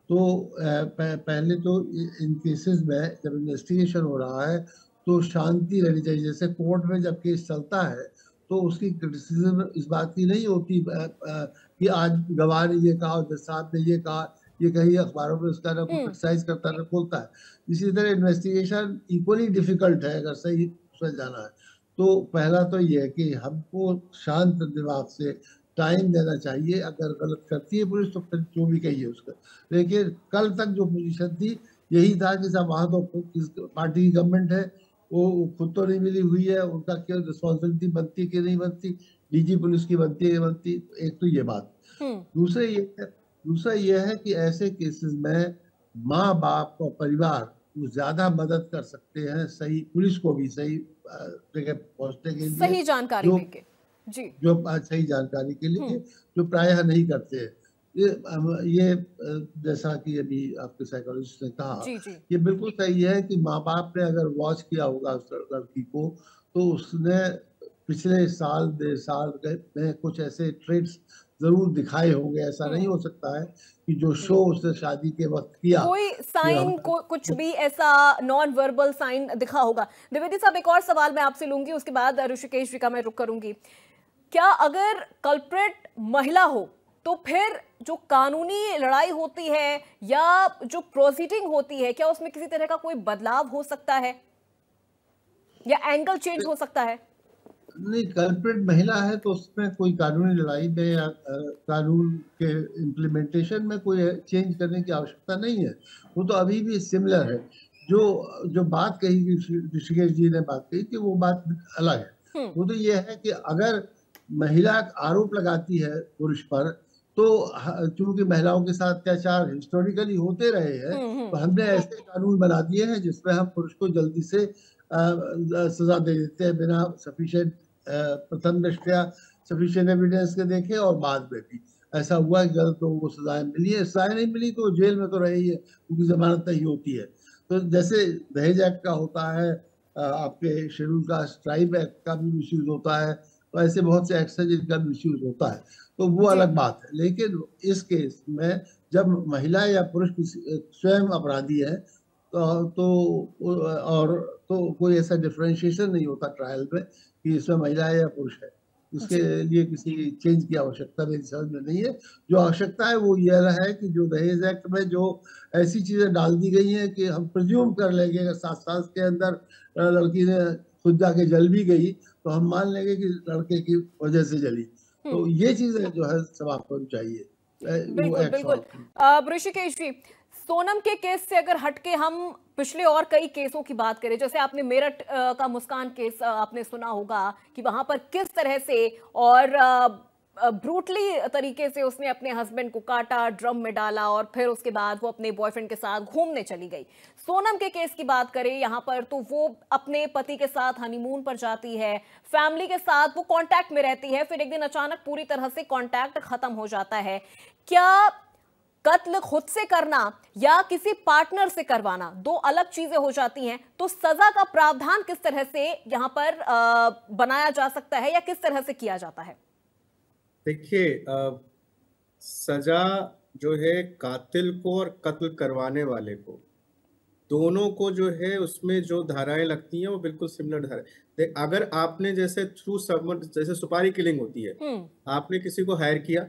तो पहले तो इन केसेस में जब इन्वेस्टिगेशन हो रहा है तो शांति रहनी चाहिए। जैसे कोर्ट में जब केस चलता है तो उसकी क्रिटिसिज्म इस बात की नहीं होती कि आज गवाह ने ये कहा, साहब ने ये कहा, ये कहीं अखबारों में उसका ना कोई क्रिटिसाइज करता ना बोलता है। इसी तरह इन्वेस्टिगेशन इक्वली डिफिकल्ट है अगर सही उसमें जाना है। तो पहला तो ये है कि हमको शांत दिमाग से टाइम देना चाहिए। अगर गलत करती है पुलिस तो फिर जो भी कहिए उसका, लेकिन कल तक जो पोजीशन थी यही था कि साहब वहाँ तो पार्टी की गवर्नमेंट है, वो खुद तो नहीं मिली हुई है, उनका क्या रिस्पॉन्सिबिलिटी बनती कि नहीं बनती, डीजी पुलिस की बनती है बनती। एक तो ये बात। दूसरा ये है कि ऐसे केसेस में माँ बाप और परिवार वो ज्यादा मदद कर सकते हैं, सही पुलिस को भी सही जगह पहुंचने के लिए, सही जानकारी देके जी, जो सही जानकारी के लिए, जो प्रायः नहीं करते हैं। ये जैसा कि अभी आपके साइकोलॉजिस्ट ने कहा, ये बिल्कुल सही है कि माँ बाप ने अगर वॉच किया होगा उस लड़की को, तो उसने पिछले साल 1.5 साल में कुछ ऐसे ट्रेड्स जरूर दिखाए होंगे। ऐसा नहीं हो सकता है कि जो शो उसने शादी के वक्त किया, कोई साइन कुछ भी ऐसा नॉन वर्बल साइन दिखा होगा। द्विवेदी साहब, एक और सवाल मैं आपसे लूंगी, उसके बाद ऋषिकेश जी का मैं रुख करूंगी। क्या अगर कल्प्रिट महिला हो तो फिर जो कानूनी लड़ाई होती है या जो प्रोसीडिंग होती है, क्या उसमें किसी तरह का कोई बदलाव हो सकता है या एंगल चेंज हो सकता है? नहीं, कल्प्रिट महिला है तो उसमें कोई कानूनी लड़ाई में या कानून के इम्प्लीमेंटेशन में कोई चेंज करने की आवश्यकता नहीं है। वो तो अभी भी सिमिलर है। जो बात कही ऋषिकेश जी ने बात कही कि वो बात अलग है। वो तो ये है कि अगर महिला आरोप लगाती है पुरुष पर, तो चूंकि महिलाओं के साथ अत्याचार हिस्टोरिकली होते रहे हैं, तो हमने ऐसे कानून बना दिए हैं जिसमें हम पुरुष को जल्दी से सजा दे देते हैं बिना सफिशिएंट प्रथम दृष्टया सफिशिएंट एविडेंस के देखे, और बाद में भी ऐसा हुआ कि गलत लोगों को सजाएं मिली है। सजाएं नहीं मिली तो जेल में तो रहे ही है, क्योंकि जमानत नहीं होती है। तो जैसे दहेज एक्ट का होता है, आपके शेड्यूल कास्ट ट्राइब एक्ट का भी मिसयूज होता है, तो ऐसे बहुत से एक्ट्स हैं जिनका मिसयूज होता है, तो वो अलग बात है। लेकिन इस केस में जब महिला या पुरुष स्वयं अपराधी है तो कोई ऐसा डिफरेंशिएशन नहीं होता ट्रायल में कि इसमें महिला है या पुरुष है। उसके लिए किसी चेंज की आवश्यकता मेरी समझ में नहीं है। जो आवश्यकता है वो यह है कि जो दहेज एक्ट में जो ऐसी चीजें डाल दी गई हैं कि हम प्रिज्यूम कर लेंगे अगर 7 साल के अंदर लड़की ने खुद जाके जल भी गई तो हम मान लेंगे कि लड़के की वजह से जली। तो ये चीजें जो है समाप्त होनी चाहिए। बिल्कुल बिल्कुल। ऋषिकेश जी, सोनम के केस से अगर हटके हम पिछले और कई केसों की बात करें, जैसे आपने मेरठ का मुस्कान केस आपने सुना होगा कि वहां पर किस तरह से और ब्रूटली तरीके से उसने अपने हस्बैंड को काटा, ड्रम में डाला और फिर उसके बाद वो अपने बॉयफ्रेंड के साथ घूमने चली गई। सोनम के केस की बात करें यहाँ पर तो वो अपने पति के साथ हनीमून पर जाती है, फैमिली के साथ वो कांटेक्ट में रहती है, फिर एक दिन अचानक पूरी तरह से कांटेक्ट खत्म हो जाता है। क्या कत्ल खुद से करना या किसी पार्टनर से करवाना दो अलग चीजें हो जाती हैं, तो सजा का प्रावधान किस तरह से यहाँ पर बनाया जा सकता है या किस तरह से किया जाता है? देखिए, सजा जो है कातिल को और कत्ल करवाने वाले को, दोनों को जो है उसमें जो धाराएं लगती हैं वो बिल्कुल सिमिलर धाराएं। अगर आपने जैसे थ्रू समवन, जैसे सुपारी किलिंग होती है, आपने किसी को हायर किया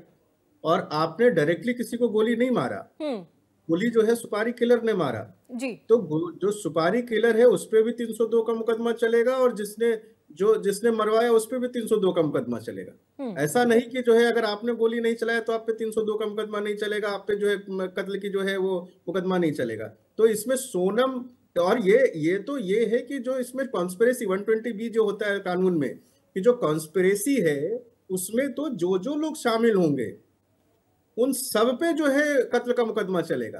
और आपने डायरेक्टली किसी को गोली नहीं मारा, गोली जो है सुपारी किलर ने मारा जी, तो जो सुपारी किलर है उस पर भी 302 का मुकदमा चलेगा और जिसने मरवाया उस पर भी 302 का मुकदमा चलेगा। ऐसा नहीं कि जो है अगर आपने गोली नहीं चलाया तो आप पे 302 का मुकदमा नहीं चलेगा, आप पे जो है कत्ल की जो है वो मुकदमा नहीं चलेगा। तो इसमें सोनम और ये है कि जो इसमें कॉन्स्पिरेसी 120B जो होता है कानून में, कि जो कॉन्स्पिरेसी है उसमें तो जो लोग शामिल होंगे उन सब पे जो है कत्ल का मुकदमा चलेगा।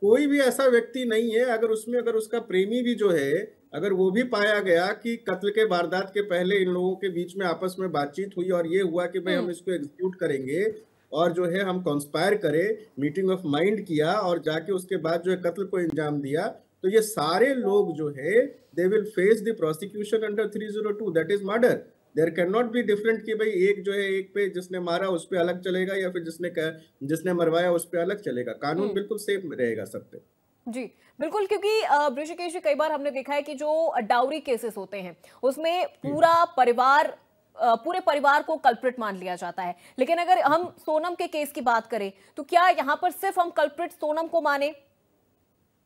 कोई भी ऐसा व्यक्ति नहीं है अगर उसका प्रेमी भी जो है, अगर वो भी पाया गया कि कत्ल के वारदात के पहले इन लोगों के बीच में आपस में बातचीत हुई और ये हुआ कि भाई हम इसको एग्जीक्यूट करेंगे और जो है हम कॉन्स्पायर करें, मीटिंग ऑफ माइंड किया और जाके उसके बाद जो है कत्ल को अंजाम दिया, तो ये सारे लोग जो है they will face the prosecution under 302, that is murder. There can not be different कि भाई एक जो है एक पे जिसने मारा उस पे अलग चलेगा या फिर जिसने मरवाया उस पे अलग चलेगा। कानून बिल्कुल सेम रहेगा सब पे। जी बिल्कुल, क्योंकि ऋषिकेश जी कई बार हमने देखा है कि जो डाउरी केसेस होते हैं उसमें पूरा परिवार पूरे परिवार को कल्प्रिट मान लिया जाता है। लेकिन अगर हम सोनम के केस की बात करें तो क्या यहाँ पर सिर्फ हम कल्प्रिट सोनम को माने?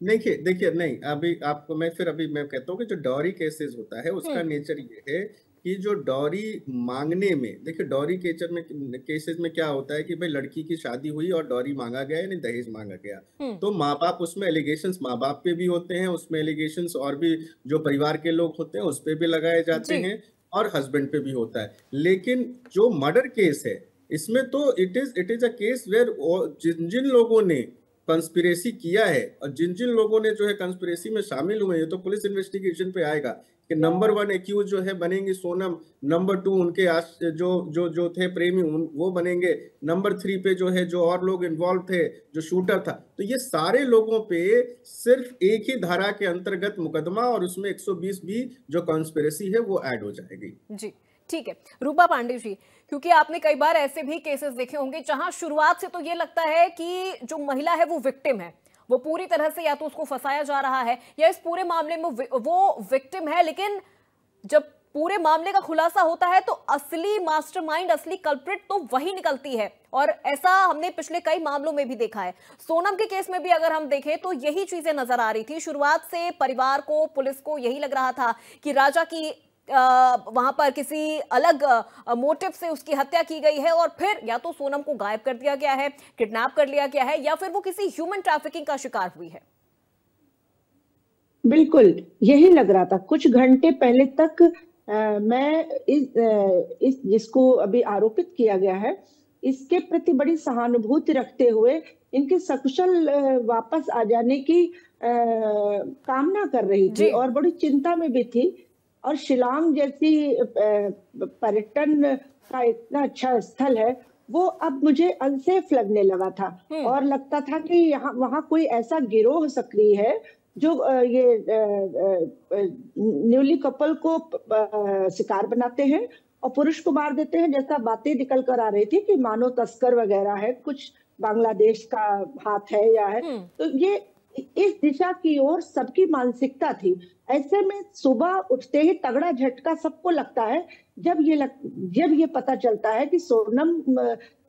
देखिए नहीं, अभी आपको मैं कहता हूँ कि जो डॉरी केसेस होता है उसका नेचर ये है कि जो डॉरी मांगने में, देखिए डॉरी केसेस में क्या होता है कि भाई लड़की की शादी हुई और डॉरी मांगा गया यानी दहेज मांगा गया, तो माँ बाप उसमें एलिगेशंस माँ बाप पे भी होते हैं, उसमें एलिगेशंस और भी जो परिवार के लोग होते हैं उस पे भी लगाए जाते हैं और हस्बैंड पे भी होता है। लेकिन जो मर्डर केस है इसमें तो it is a case where जिन लोगों ने कंस्पिरेसी किया है और जिन लोगों ने जो है कंस्पिरेसी में शामिल हुए हैं, तो पुलिस इन्वेस्टिगेशन पे आएगा कि नंबर 1 एक्यूज जो है बनेंगे सोनम, नंबर 2 उनके जो थे प्रेमी वो बनेंगे, नंबर 3 पे जो है जो और लोग इन्वॉल्व थे, जो शूटर था। तो ये सारे लोगों पे सिर्फ एक ही धारा के अंतर्गत मुकदमा और उसमें 120 भी जो कॉन्स्पिरेसी है वो ऐड हो जाएगी। जी ठीक है। रूपा पांडे जी, क्योंकि आपने कई बार ऐसे भी केसेस देखे होंगे जहां शुरुआत से तो ये लगता है कि जो महिला है वो विक्टिम है, वो पूरी तरह से या तो उसको फंसाया जा रहा है या इस पूरे मामले में वो विक्टिम है, लेकिन जब पूरे मामले का खुलासा होता है तो असली मास्टरमाइंड, असली कल्प्रिट तो वही निकलती है। और ऐसा हमने पिछले कई मामलों में भी देखा है। सोनम के केस में भी अगर हम देखें तो यही चीजें नजर आ रही थी। शुरुआत से परिवार को, पुलिस को यही लग रहा था कि राजा की वहां पर किसी अलग मोटिव से उसकी हत्या की गई है और फिर या तो सोनम को गायब कर दिया गया है, किडनैप कर लिया गया है, या फिर वो किसी ह्यूमन ट्रैफिकिंग का शिकार हुई है। बिल्कुल यही लग रहा था। कुछ घंटे पहले तक मैं इस जिसको अभी आरोपित किया गया है इसके प्रति बड़ी सहानुभूति रखते हुए इनके सकुशल वापस आ जाने की कामना कर रही थी और बड़ी चिंता में भी थी। और शिलांग जैसी पर्यटन का इतना अच्छा स्थल है वो अब मुझे अनसेफ लगने लगा था और लगता था कि यहाँ वहाँ कोई ऐसा गिरोह सक्रिय है जो ये न्यूली कपल को शिकार बनाते हैं और पुरुष को मार देते हैं। जैसा बातें निकल कर आ रही थी कि मानव तस्कर वगैरह है, कुछ बांग्लादेश का हाथ है या है, तो ये इस दिशा की ओर सबकी मानसिकता थी। ऐसे में सुबह उठते ही तगड़ा झटका सबको लगता है जब ये पता चलता है कि सोनम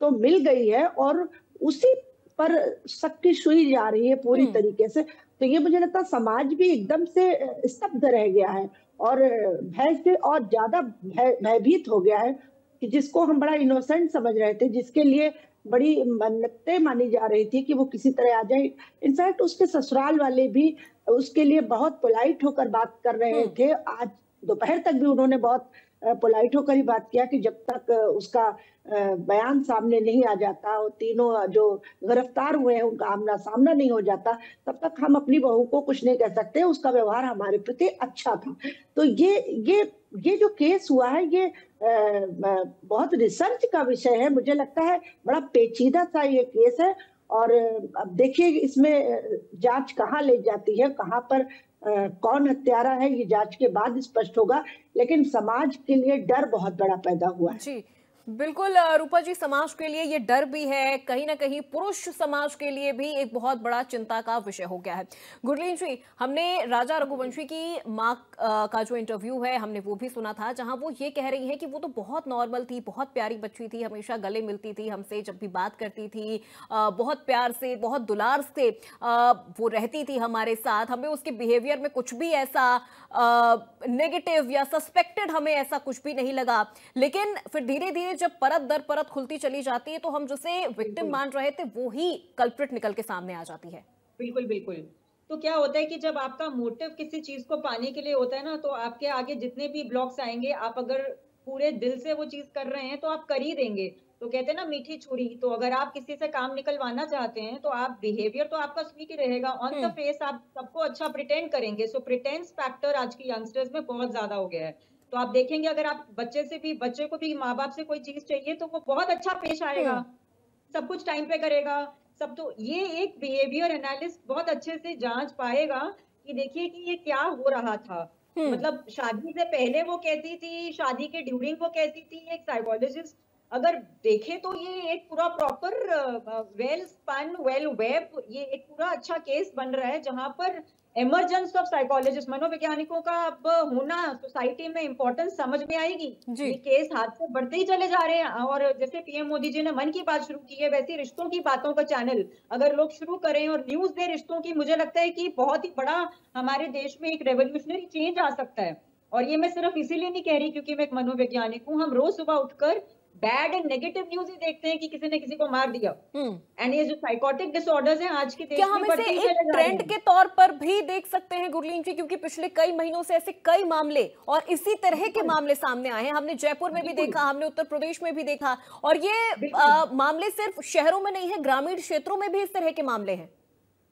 तो मिल गई है और उसी पर शक की सुई जा रही है पूरी तरीके से। तो ये मुझे लगता है समाज भी एकदम से स्तब्ध रह गया है और भय से और ज्यादा भयभीत हो गया है कि जिसको हम बड़ा इनोसेंट समझ रहे थे, जिसके लिए बड़ी मन्नतें मानी जा रही थी कि वो किसी तरह आ जाए। इनफैक्ट उसके ससुराल वाले भी उसके लिए बहुत पोलाइट होकर बात कर रहे थे। आज दोपहर तक भी उन्होंने बहुत पोलाइट होकर ही बात किया कि जब तक उसका बयान सामने नहीं आ जाता और तीनों जो गिरफ्तार हुए हैं उनका आमना सामना नहीं हो जाता तब तक हम अपनी बहू को कुछ नहीं कह सकते। उसका व्यवहार हमारे प्रति अच्छा था। तो ये जो केस हुआ है ये बहुत रिसर्च का विषय है। मुझे लगता है बड़ा पेचीदा सा ये केस है और अब देखिए इसमें जांच कहाँ ले जाती है, कहाँ पर कौन हत्यारा है, ये जांच के बाद स्पष्ट होगा। लेकिन समाज के लिए डर बहुत बड़ा पैदा हुआ है। जी बिल्कुल रूपा जी, समाज के लिए ये डर भी है, कहीं ना कहीं पुरुष समाज के लिए भी एक बहुत बड़ा चिंता का विषय हो गया है। गुरलीन जी, हमने राजा रघुवंशी की मां का जो इंटरव्यू है हमने वो भी सुना था, जहां वो ये कह रही है कि वो तो बहुत नॉर्मल थी, बहुत प्यारी बच्ची थी, हमेशा गले मिलती थी हमसे, जब भी बात करती थी बहुत प्यार से, बहुत दुलार से वो रहती थी हमारे साथ, हमें उसके बिहेवियर में कुछ भी ऐसा नेगेटिव या सस्पेक्टेड हमें ऐसा कुछ भी नहीं लगा। लेकिन फिर धीरे धीरे जब परत दर परत खुलती चली जाती है तो हम जिसे विक्टिम मान रहे थे वो ही कल्प्रिट निकल के सामने आ जाती है। बिल्कुल बिल्कुल। तो क्या होता है कि जब आपका मोटिव किसी चीज को पाने के लिए होता है ना, तो आपके आगे जितने भी ब्लॉक्स आएंगे, आप अगर पूरे दिल से वो चीज कर रहे हैं तो आप कर ही देंगे। तो कहते हैं ना मीठी छुरी, तो अगर आप किसी से काम निकलवाना चाहते हैं तो आप बिहेवियर तो आपका स्वीट ही रहेगा, ऑन द फेस आप सबको अच्छा प्रिटेंड करेंगे। सो प्रिटेंस फैक्टर आज की यंगस्टर्स में बहुत ज्यादा हो गया है। तो आप देखेंगे अगर आप बच्चे को भी माँ बाप से कोई चीज चाहिए तो वो बहुत अच्छा पेश आएगा, सब कुछ टाइम पे करेगा सब। तो ये एक बिहेवियर एनालिस्ट बहुत अच्छे से जांच पाएगा कि देखिए कि ये क्या हो रहा था। मतलब शादी से पहले वो कहती थी, शादी के ड्यूरिंग वो कहती थी, एक साइकोलॉजिस्ट अगर देखें तो ये एक पूरा proper well spun well web ये एक पूरा अच्छा केस बन रहा है, जहां पर इमरजेंस ऑफ साइकोलॉजिस्ट मनोवैज्ञानिकों का अब होना सोसाइटी में इम्पोर्टेंस समझ में आएगी। ये केस हाथ से बढ़ते ही चले जा रहे हैं, और जैसे पीएम मोदी जी ने मन की बात शुरू की है, वैसे रिश्तों की बातों का चैनल अगर लोग शुरू करें और न्यूज दे रिश्तों की, मुझे लगता है कि बहुत ही बड़ा हमारे देश में एक रेवोल्यूशनरी चेंज आ सकता है। और ये मैं सिर्फ इसीलिए नहीं कह रही क्योंकि मैं एक मनोवैज्ञानिक हूँ, हम रोज सुबह उठकर बैड एंड नेगेटिव न्यूज ही देखते हैं कि किसी ने किसी को मार दिया। एंड ये जो साइकोटिक डिसऑर्डर्स हैं आज के देश में, हम इसे एक ट्रेंड के तौर पर भी देख सकते हैं गुरलीन जी, क्योंकि पिछले कई महीनों से ऐसे कई मामले और इसी तरह के मामले सामने आए हैं। हमने जयपुर में भी देखा, हमने उत्तर प्रदेश में भी देखा, और ये मामले सिर्फ शहरों में नहीं है, ग्रामीण क्षेत्रों में भी इस तरह के मामले हैं।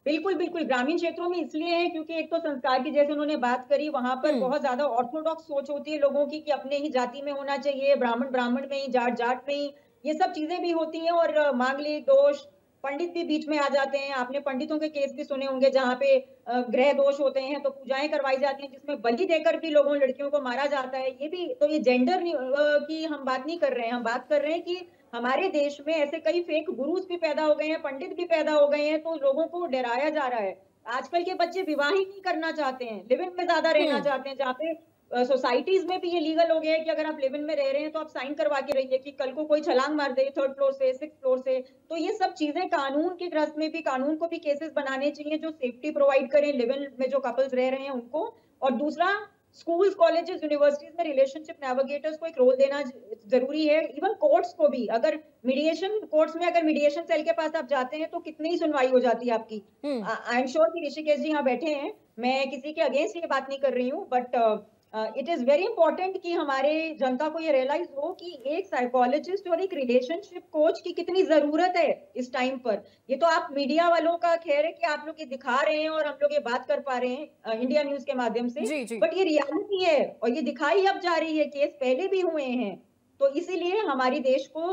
बिल्कुल बिल्कुल, ग्रामीण क्षेत्रों में इसलिए है क्योंकि एक तो संस्कार की, जैसे उन्होंने बात करी, वहां पर बहुत ज्यादा ऑर्थोडॉक्स सोच होती है लोगों की कि अपने ही जाति में होना चाहिए, ब्राह्मण ब्राह्मण में ही, जाट जाट में ही, ये सब चीजें भी होती हैं। और मांगलिक दोष, पंडित भी बीच में आ जाते हैं। आपने पंडितों के केस भी सुने होंगे जहाँ पे ग्रह दोष होते हैं तो पूजाएं करवाई जाती हैं जिसमें बलि देकर भी लोगों लड़कियों को मारा जाता है। ये भी तो, ये जेंडर की हम बात नहीं कर रहे हैं, हम बात कर रहे हैं कि हमारे देश में ऐसे कई फेक गुरुज भी पैदा हो गए हैं, पंडित भी पैदा हो गए हैं, तो लोगों को डराया जा रहा है। आजकल के बच्चे विवाह ही नहीं करना चाहते हैं, लिव इन में ज्यादा रहना चाहते हैं, जहाँ पे सोसाइटीज में भी ये लीगल हो गया है कि अगर आप लिव इन में रह रहे हैं तो आप साइन करवा के रहिए कि कल को कोई छलांग मार दे 3rd फ्लोर से 6th फ्लोर से। तो ये सब चीजें कानून के ग्रस्त में भी, कानून को भी केसेस बनाने चाहिए जो सेफ्टी प्रोवाइड करें लिव इन में जो कपल्स रह रहे हैं उनको। और दूसरा, स्कूल्स, कॉलेजेस, यूनिवर्सिटीज में रिलेशनशिप नेविगेटर्स को एक रोल देना जरूरी है। इवन कोर्ट्स को भी, अगर मीडिएशन कोर्ट्स में अगर मीडिएशन सेल के पास आप जाते हैं तो कितनी ही सुनवाई हो जाती है आपकी। आई एम श्योर कि ऋषिकेश जी यहाँ बैठे हैं, मैं किसी के अगेंस्ट ये बात नहीं कर रही हूँ, but it is very important कि हमारे जनता को ये रियलाइज हो कि एक साइकोलॉजिस्ट और एक रिलेशनशिप कोच की कितनी जरूरत है इस टाइम पर। ये तो आप मीडिया वालों का खैर है कि आप लोग ये दिखा रहे हैं और हम लोग ये बात कर पा रहे हैं इंडिया न्यूज के माध्यम से, बट ये रियलिटी है और ये दिखाई अब जा रही है, केस पहले भी हुए हैं। तो इसीलिए हमारी देश को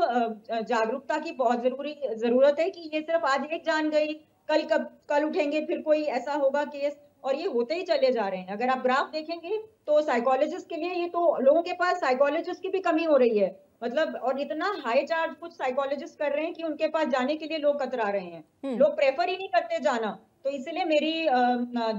जागरूकता की बहुत जरूरत है कि ये सिर्फ आज एक जान गई, कल उठेंगे फिर कोई ऐसा होगा केस, और ये होते ही चले जा रहे हैं। अगर आप ग्राफ देखेंगे तो साइकोलॉजिस्ट के लिए, ये तो लोगों के पास साइकोलॉजिस्ट की भी कमी हो रही है, मतलब, और इतना हाई चार्ज कुछ साइकोलॉजिस्ट कर रहे हैं कि उनके पास जाने के लिए लोग कतरा रहे हैं, लोग प्रेफर ही नहीं करते जाना। तो इसलिए मेरी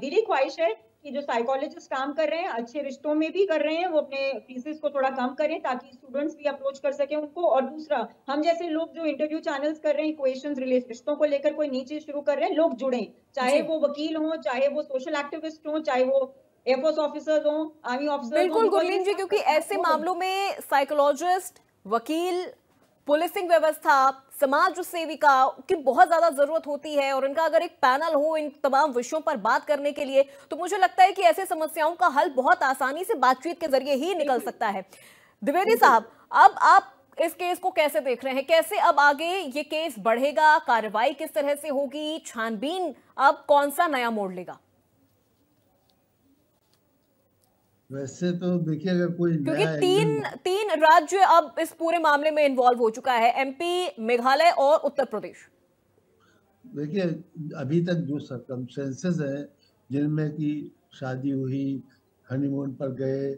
दिली ख्वाहिश है कि जो साइकोलॉजिस्ट काम कर रहे हैं, अच्छे रिश्तों में भी कर रहे हैं, वो अपने फीसेस को थोड़ा कम करें ताकि स्टूडेंट्स भी अप्रोच कर सके उनको। और दूसरा, हम जैसे लोग जो इंटरव्यू चैनल्स कर रहे हैं, क्वेश्चंस रिश्तों को लेकर कोई नई चीज शुरू कर रहे हैं, लोग जुड़े, चाहे वो वकील हो, चाहे वो सोशल एक्टिविस्ट हो, चाहे वो एयरफोर्स ऑफिसर्स हो, आर्मी ऑफिसर्स। बिल्कुल गुरलीन जी, क्योंकि ऐसे मामलों में साइकोलॉजिस्ट, वकील, पुलिसिंग व्यवस्था, समाज सेविका की बहुत ज्यादा जरूरत होती है, और इनका अगर एक पैनल हो इन तमाम विषयों पर बात करने के लिए, तो मुझे लगता है कि ऐसे समस्याओं का हल बहुत आसानी से बातचीत के जरिए ही निकल सकता है। द्विवेदी साहब, अब आप इस केस को कैसे देख रहे हैं? कैसे अब आगे ये केस बढ़ेगा? कार्रवाई किस तरह से होगी? छानबीन अब कौन सा नया मोड़ लेगा? वैसे तो देखिए, अगर कोई क्योंकि तीन राज्य अब इस पूरे मामले में इन्वॉल्व हो चुका है, एमपी, मेघालय और उत्तर प्रदेश। देखिए, अभी तक जो सर्कमस्टेंसेस हैं जिनमें कि शादी हुई, हनीमून पर गए,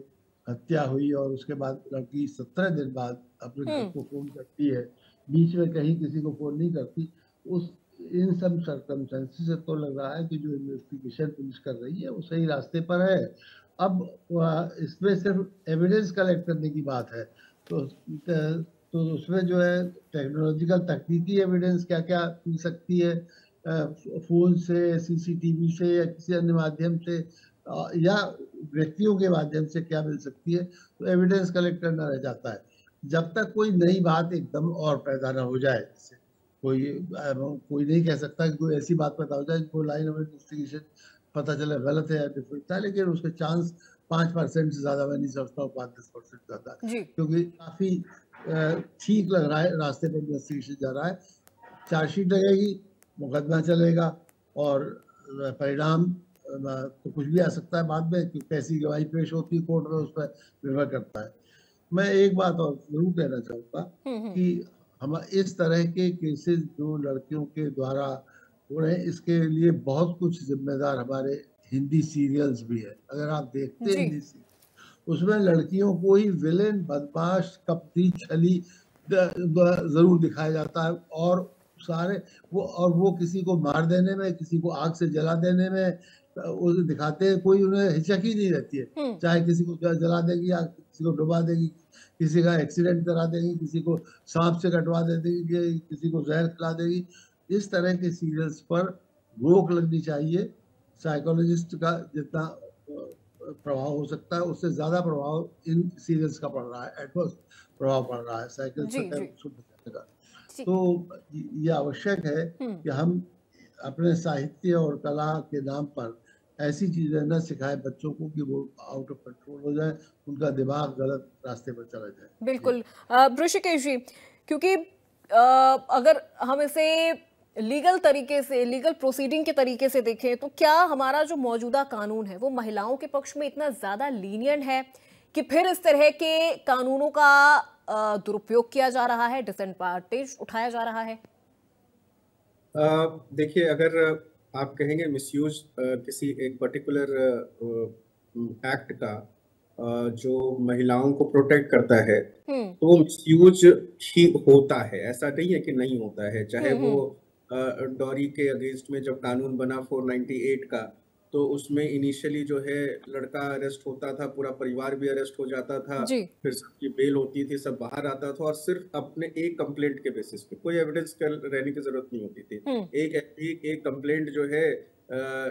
हत्या हुई और उसके बाद लड़की 17 दिन बाद अपने घर को फोन करती है, बीच में कहीं किसी को फोन नहीं करती, इन सब सर्कमस्टेंसेस से तो लग रहा है कि जो इन्वेस्टिगेशन पुलिस कर रही है वो सही रास्ते पर है। अब इसमें सिर्फ एविडेंस कलेक्ट करने की बात है, तो उसमें जो है टेक्नोलॉजिकल तकनीकी एविडेंस क्या क्या मिल सकती है, फोन से, सीसीटीवी से या किसी अन्य माध्यम से या व्यक्तियों के माध्यम से क्या मिल सकती है, तो एविडेंस कलेक्ट करना रह जाता है। जब तक कोई नई बात एकदम और पैदा ना हो जाए, कोई नहीं कह सकता कि कोई ऐसी बात पैदा हो जाए जिसको लाइन ऑफ इन्वेस्टिगेशन पता चले गलत है या डिफरेंट है, लेकिन उसके चांस 5% से ज्यादा मैं नहीं समझता हूँ, 5-10% ज्यादा, क्योंकि काफी ठीक लग रहा है रास्ते पर इन्वेस्टिगेशन जा रहा है। चार्जशीट लगेगी, मुकदमा चलेगा और परिणाम तो कुछ भी आ सकता है बाद में, क्योंकि कैसी गवाही पेश होती है कोर्ट में उस पर निर्भर करता है। मैं एक बात और जरूर कहना चाहूँगा कि हम इस तरह के केसेस जो लड़कियों के द्वारा हो रहे हैं, इसके लिए बहुत कुछ जिम्मेदार हमारे हिंदी सीरियल्स भी है। अगर आप देखते हैं हिंदी सीरियल, उसमें लड़कियों को ही विलेन, बदमाश, कपटी, छली जरूर दिखाया जाता है। और सारे वो किसी को मार देने में, किसी को आग से जला देने में वो दिखाते हैं, कोई उन्हें हिचक ही नहीं रहती है। चाहे किसी को जला देगी या किसी को डुबा देगी, किसी का एक्सीडेंट करा देगी, किसी को सांप से कटवा देगी, किसी को जहर खिला देगी। इस तरह के सीरियल्स पर रोक लगनी चाहिए। साइकोलॉजिस्ट का जितना प्रभाव हो सकता है उससे ज्यादा प्रभाव इन सीरियल्स का पड़ रहा है, एडवर्स प्रभाव पड़ रहा है साइकोलॉजिस्ट का। तो ये आवश्यक है कि हम अपने साहित्य और कला के नाम पर ऐसी चीजें न सिखाए बच्चों को कि वो आउट ऑफ कंट्रोल हो जाए, उनका दिमाग गलत रास्ते पर चला जाए। बिल्कुल ऋषिकेश जी, क्योंकि अगर हम इसे लीगल तरीके से, लीगल प्रोसीडिंग के तरीके से देखें तो क्या हमारा जो मौजूदा कानून है वो महिलाओं के पक्ष में इतना ज्यादा लीनियंट है कि फिर इस तरह के कानूनों का दुरुपयोग किया जा रहा है, डिसएडवांटेज उठाया जा रहा है? देखिए, अगर आप कहेंगे मिसयूज किसी एक पर्टिकुलर एक्ट का जो महिलाओं को प्रोटेक्ट करता है तो वो मिसयूज ही होता है, ऐसा नहीं है कि नहीं होता है। चाहे वो डॉरी के अगेंस्ट में जब कानून बना 498 का, तो उसमें इनिशियली जो है लड़का अरेस्ट होता था, पूरा परिवार भी अरेस्ट हो जाता था, फिर सबकी बेल होती थी, सब बाहर आता था और सिर्फ अपने एक कंप्लेंट के बेसिस पे, कोई एविडेंस रहने की जरूरत नहीं होती थी। एक कंप्लेंट जो है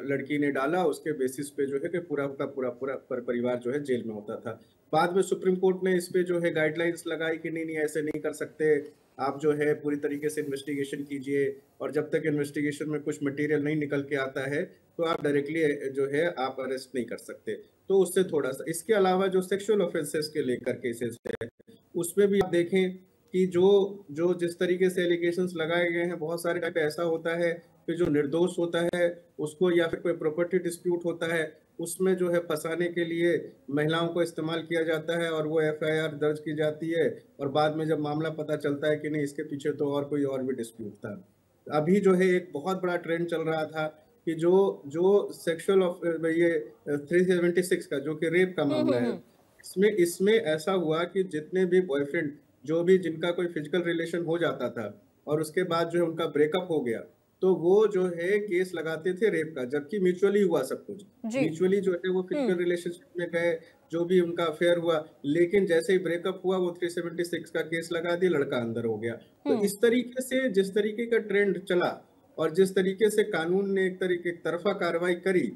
लड़की ने डाला, उसके बेसिस पे जो है कि पूरा का पूरा परिवार जो है जेल में होता था। बाद में सुप्रीम कोर्ट ने इस पे जो है गाइडलाइंस लगाई कि नहीं ऐसे नहीं कर सकते, आप जो है पूरी तरीके से इन्वेस्टिगेशन कीजिए और जब तक इन्वेस्टिगेशन में कुछ मटेरियल नहीं निकल के आता है तो आप डायरेक्टली जो है आप अरेस्ट नहीं कर सकते। तो उससे थोड़ा सा, इसके अलावा जो सेक्सुअल ऑफेंसेस के लेकर केसेस है उसमें भी आप देखें कि जो जिस तरीके से एलिगेशंस लगाए गए हैं, बहुत सारे टाइप ऐसा होता है कि जो निर्दोष होता है उसको, या फिर कोई प्रॉपर्टी डिस्प्यूट होता है उसमें जो है फंसाने के लिए महिलाओं को इस्तेमाल किया जाता है और वो एफआईआर दर्ज की जाती है और बाद में जब मामला पता चलता है कि नहीं इसके पीछे तो और कोई और भी डिस्प्यूट था। अभी जो है एक बहुत बड़ा ट्रेंड चल रहा था कि जो सेक्सुअल ये 376 का जो कि रेप का मामला है, इसमें ऐसा हुआ कि जितने भी बॉयफ्रेंड जिनका कोई फिजिकल रिलेशन हो जाता था और उसके बाद जो है उनका ब्रेकअप हो गया, तो वो जो है केस लगाते थे रेप का, जबकि म्यूचुअली हुआ सब कुछ। म्यूचुअली जो है वो फिजिकल रिलेशनशिप में गए, जो भी उनका अफेयर हुआ, लेकिन जैसे ही ब्रेकअप हुआ वो 376 का केस लगा दिया, लड़का अंदर हो गया। तो इस तरीके से जिस तरीके का ट्रेंड चला और जिस तरीके से कानून ने एक तरफा कार्रवाई करी,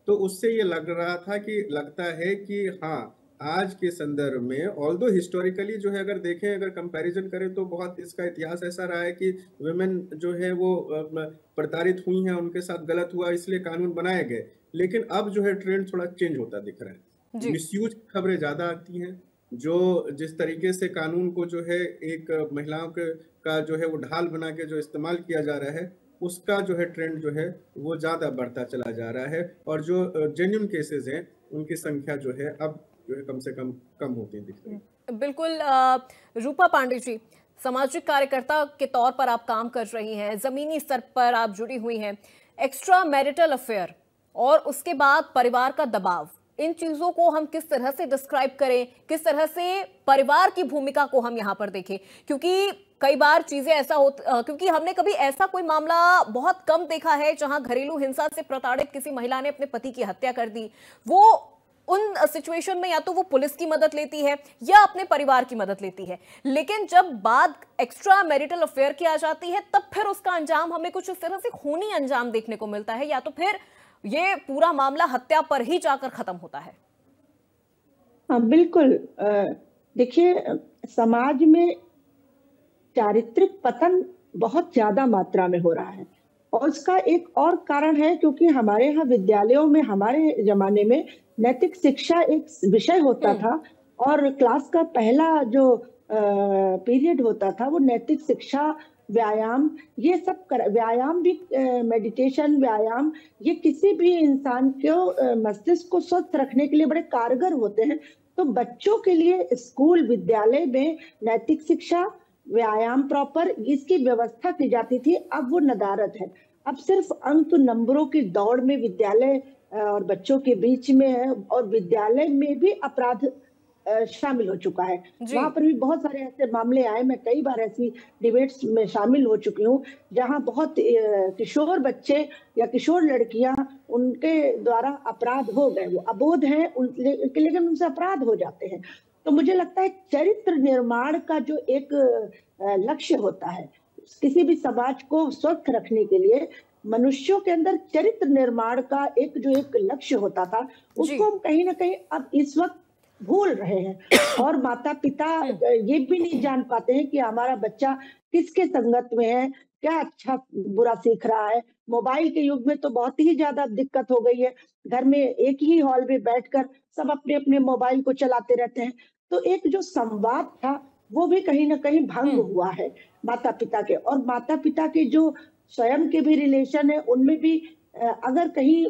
तो उससे ये लगता है कि हाँ, आज के संदर्भ में ऑल्दो हिस्टोरिकली जो है अगर देखें, अगर कंपैरिजन करें तो बहुत इसका इतिहास ऐसा रहा है कि वुमेन जो है वो प्रताड़ित हुई हैं, उनके साथ गलत हुआ इसलिए कानून बनाए गए, लेकिन अब जो है ट्रेंड थोड़ा चेंज होता दिख रहा है। मिसयूज खबरें ज्यादा आती हैं, जो जिस तरीके से कानून को जो है एक महिलाओं का जो है वो ढाल बना के जो इस्तेमाल किया जा रहा है, उसका जो है ट्रेंड जो है वो ज्यादा बढ़ता चला जा रहा है और जो जेन्युइन केसेस हैं उनकी संख्या जो है अब जो है कम से कम होती दिख रही है। बिल्कुल। रूपा पांडे जी, सामाजिक कार्यकर्ता के तौर पर आप काम कर रही हैं, जमीनी स्तर पर आप जुड़ी हुई हैं, एक्स्ट्रा मैरिटल अफेयर और उसके बाद परिवार का दबाव, इन चीजों को हम किस तरह से डिस्क्राइब करें, किस तरह से परिवार की भूमिका को हम यहाँ पर देखें? क्योंकि कई बार चीजें ऐसा क्योंकि हमने कभी ऐसा कोई मामला बहुत कम देखा है जहां घरेलू हिंसा से प्रताड़ित किसी महिला ने अपने पति की हत्या कर दी। वो उन सिचुएशन में या तो वो पुलिस की मदद लेती है या अपने परिवार की मदद लेती है, लेकिन जब बात एक्स्ट्रा मैरिटल अफेयर की आ जाती है तब फिर उसका अंजाम हमें कुछ इस तरह से खूनी अंजाम देखने को मिलता है, या तो फिर ये पूरा मामला हत्या पर ही जाकर खत्म होता है। हाँ बिल्कुल। देखिए, समाज में चारित्रिक पतन बहुत ज्यादा मात्रा में हो रहा है और उसका एक और कारण है क्योंकि हमारे यहाँ विद्यालयों में हमारे जमाने में नैतिक शिक्षा एक विषय होता था और क्लास का पहला जो पीरियड होता था वो नैतिक शिक्षा, व्यायाम, ये सब व्यायाम भी, मेडिटेशन, व्यायाम, ये किसी भी इंसान को मस्तिष्क को स्वस्थ रखने के लिए बड़े कारगर होते हैं। तो बच्चों के लिए स्कूल विद्यालय में नैतिक शिक्षा, व्यायाम प्रॉपर इसकी व्यवस्था की जाती थी। अब वो नदारत है, अब सिर्फ अंक नंबरों की दौड़ में विद्यालय और बच्चों के बीच में है और विद्यालय में भी अपराध शामिल हो चुका है। वहां पर भी बहुत सारे ऐसे मामले आए, मैं कई बार ऐसी डिबेट्स में शामिल हो चुकी हूँ जहां बहुत किशोर बच्चे या किशोर लड़कियां, उनके द्वारा अपराध हो गए, वो अबोध हैं लेकिन उनसे अपराध हो जाते हैं। तो मुझे लगता है चरित्र निर्माण का जो एक लक्ष्य होता है, किसी भी समाज को स्वस्थ रखने के लिए मनुष्यों के अंदर चरित्र निर्माण का एक लक्ष्य होता था, उसको हम कहीं ना कहीं अब इस वक्त भूल रहे हैं। और माता पिता ये भी नहीं जान पाते हैं कि हमारा बच्चा किसके संगत में है, क्या अच्छा बुरा सीख रहा है। मोबाइल के युग में तो बहुत ही ज्यादा दिक्कत हो गई है, घर में एक ही हॉल में बैठकर सब अपने अपने मोबाइल को चलाते रहते हैं। तो एक जो संवाद था वो भी कहीं ना कहीं भंग हुआ है माता पिता के। और माता पिता के जो स्वयं के भी रिलेशन है, उनमें भी अगर कहीं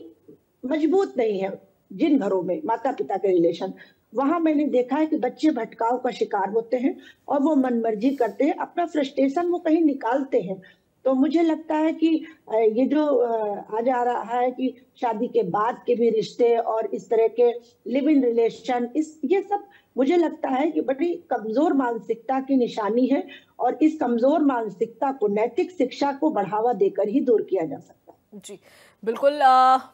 मजबूत नहीं है, जिन घरों में माता पिता के रिलेशन, वहां मैंने देखा है कि बच्चे भटकाव का शिकार होते हैं और वो मनमर्जी करते हैं, अपना फ्रस्ट्रेशन वो कहीं निकालते हैं। तो मुझे लगता है कि ये जो आ जा रहा है कि शादी के बाद के भी रिश्ते और इस तरह के लिव इन रिलेशन, ये सब मुझे लगता है कि बड़ी कमजोर मानसिकता की निशानी है। और इस कमजोर मानसिकता को नैतिक शिक्षा को बढ़ावा देकर ही दूर किया जा सकता है। जी बिल्कुल,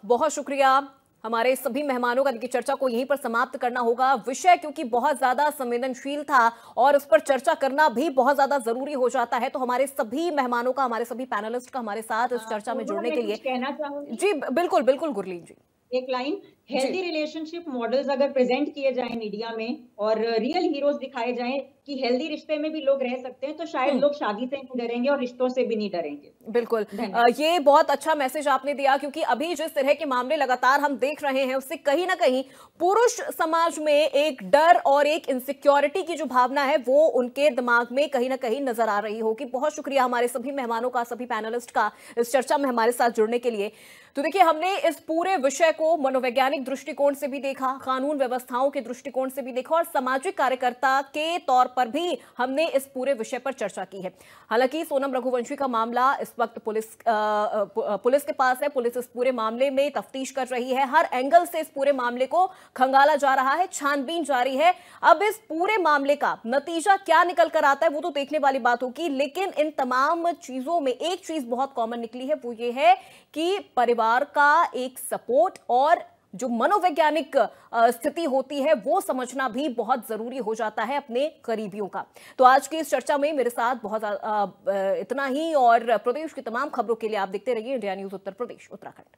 बहुत शुक्रिया हमारे सभी मेहमानों का। चर्चा को यहीं पर समाप्त करना होगा। विषय क्योंकि बहुत ज्यादा संवेदनशील था और उस पर चर्चा करना भी बहुत ज्यादा जरूरी हो जाता है, तो हमारे सभी मेहमानों का, हमारे सभी पैनलिस्ट का हमारे साथ इस चर्चा में जुड़ने के लिए कहना चाहूंगी। जी बिल्कुल बिल्कुल गुरलीन जी, एक लाइन, हेल्दी रिलेशनशिप मॉडल्स अगर प्रेजेंट किए जाएं मीडिया में और रियल हीरोज दिखाए जाएं कि हेल्दी रिश्ते में भी लोग रह सकते हैं, तो शायद लोग शादी से नहीं डरेंगे और रिश्तों से भी नहीं डरेंगे। बिल्कुल, ये बहुत अच्छा मैसेज आपने दिया, क्योंकि अभी जिस तरह के मामले लगातार हम देख रहे हैं उससे कहीं ना कहीं पुरुष समाज में एक डर और एक इनसिक्योरिटी की जो भावना है वो उनके दिमाग में कहीं ना कहीं नजर आ रही होगी। बहुत शुक्रिया हमारे सभी मेहमानों का, सभी पैनलिस्ट का इस चर्चा में हमारे साथ जुड़ने के लिए। तो देखिए, हमने इस पूरे विषय को मनोवैज्ञानिक दृष्टिकोण से भी देखा, कानून व्यवस्थाओं के दृष्टिकोण से भी देखा और सामाजिक कार्यकर्ता के तौर पर भी हमने इस पूरे विषय पर चर्चा की है। हालांकि सोनम रघुवंशी का मामला इस वक्त पुलिस के पास है। पुलिस इस पूरे मामले में तफ्तीश कर रही है, हर एंगल से इस पूरे मामले को खंगाला जा रहा है, छानबीन जारी है। अब इस पूरे मामले का नतीजा क्या निकल कर आता है वो तो देखने वाली बात होगी, लेकिन इन तमाम चीजों में एक चीज बहुत कॉमन निकली है, वो ये है कि परिवार का एक सपोर्ट और जो मनोवैज्ञानिक स्थिति होती है वो समझना भी बहुत जरूरी हो जाता है अपने करीबियों का। तो आज की इस चर्चा में मेरे साथ बहुत इतना ही, और प्रदेश की तमाम खबरों के लिए आप देखते रहिए इंडिया न्यूज उत्तर प्रदेश उत्तराखंड।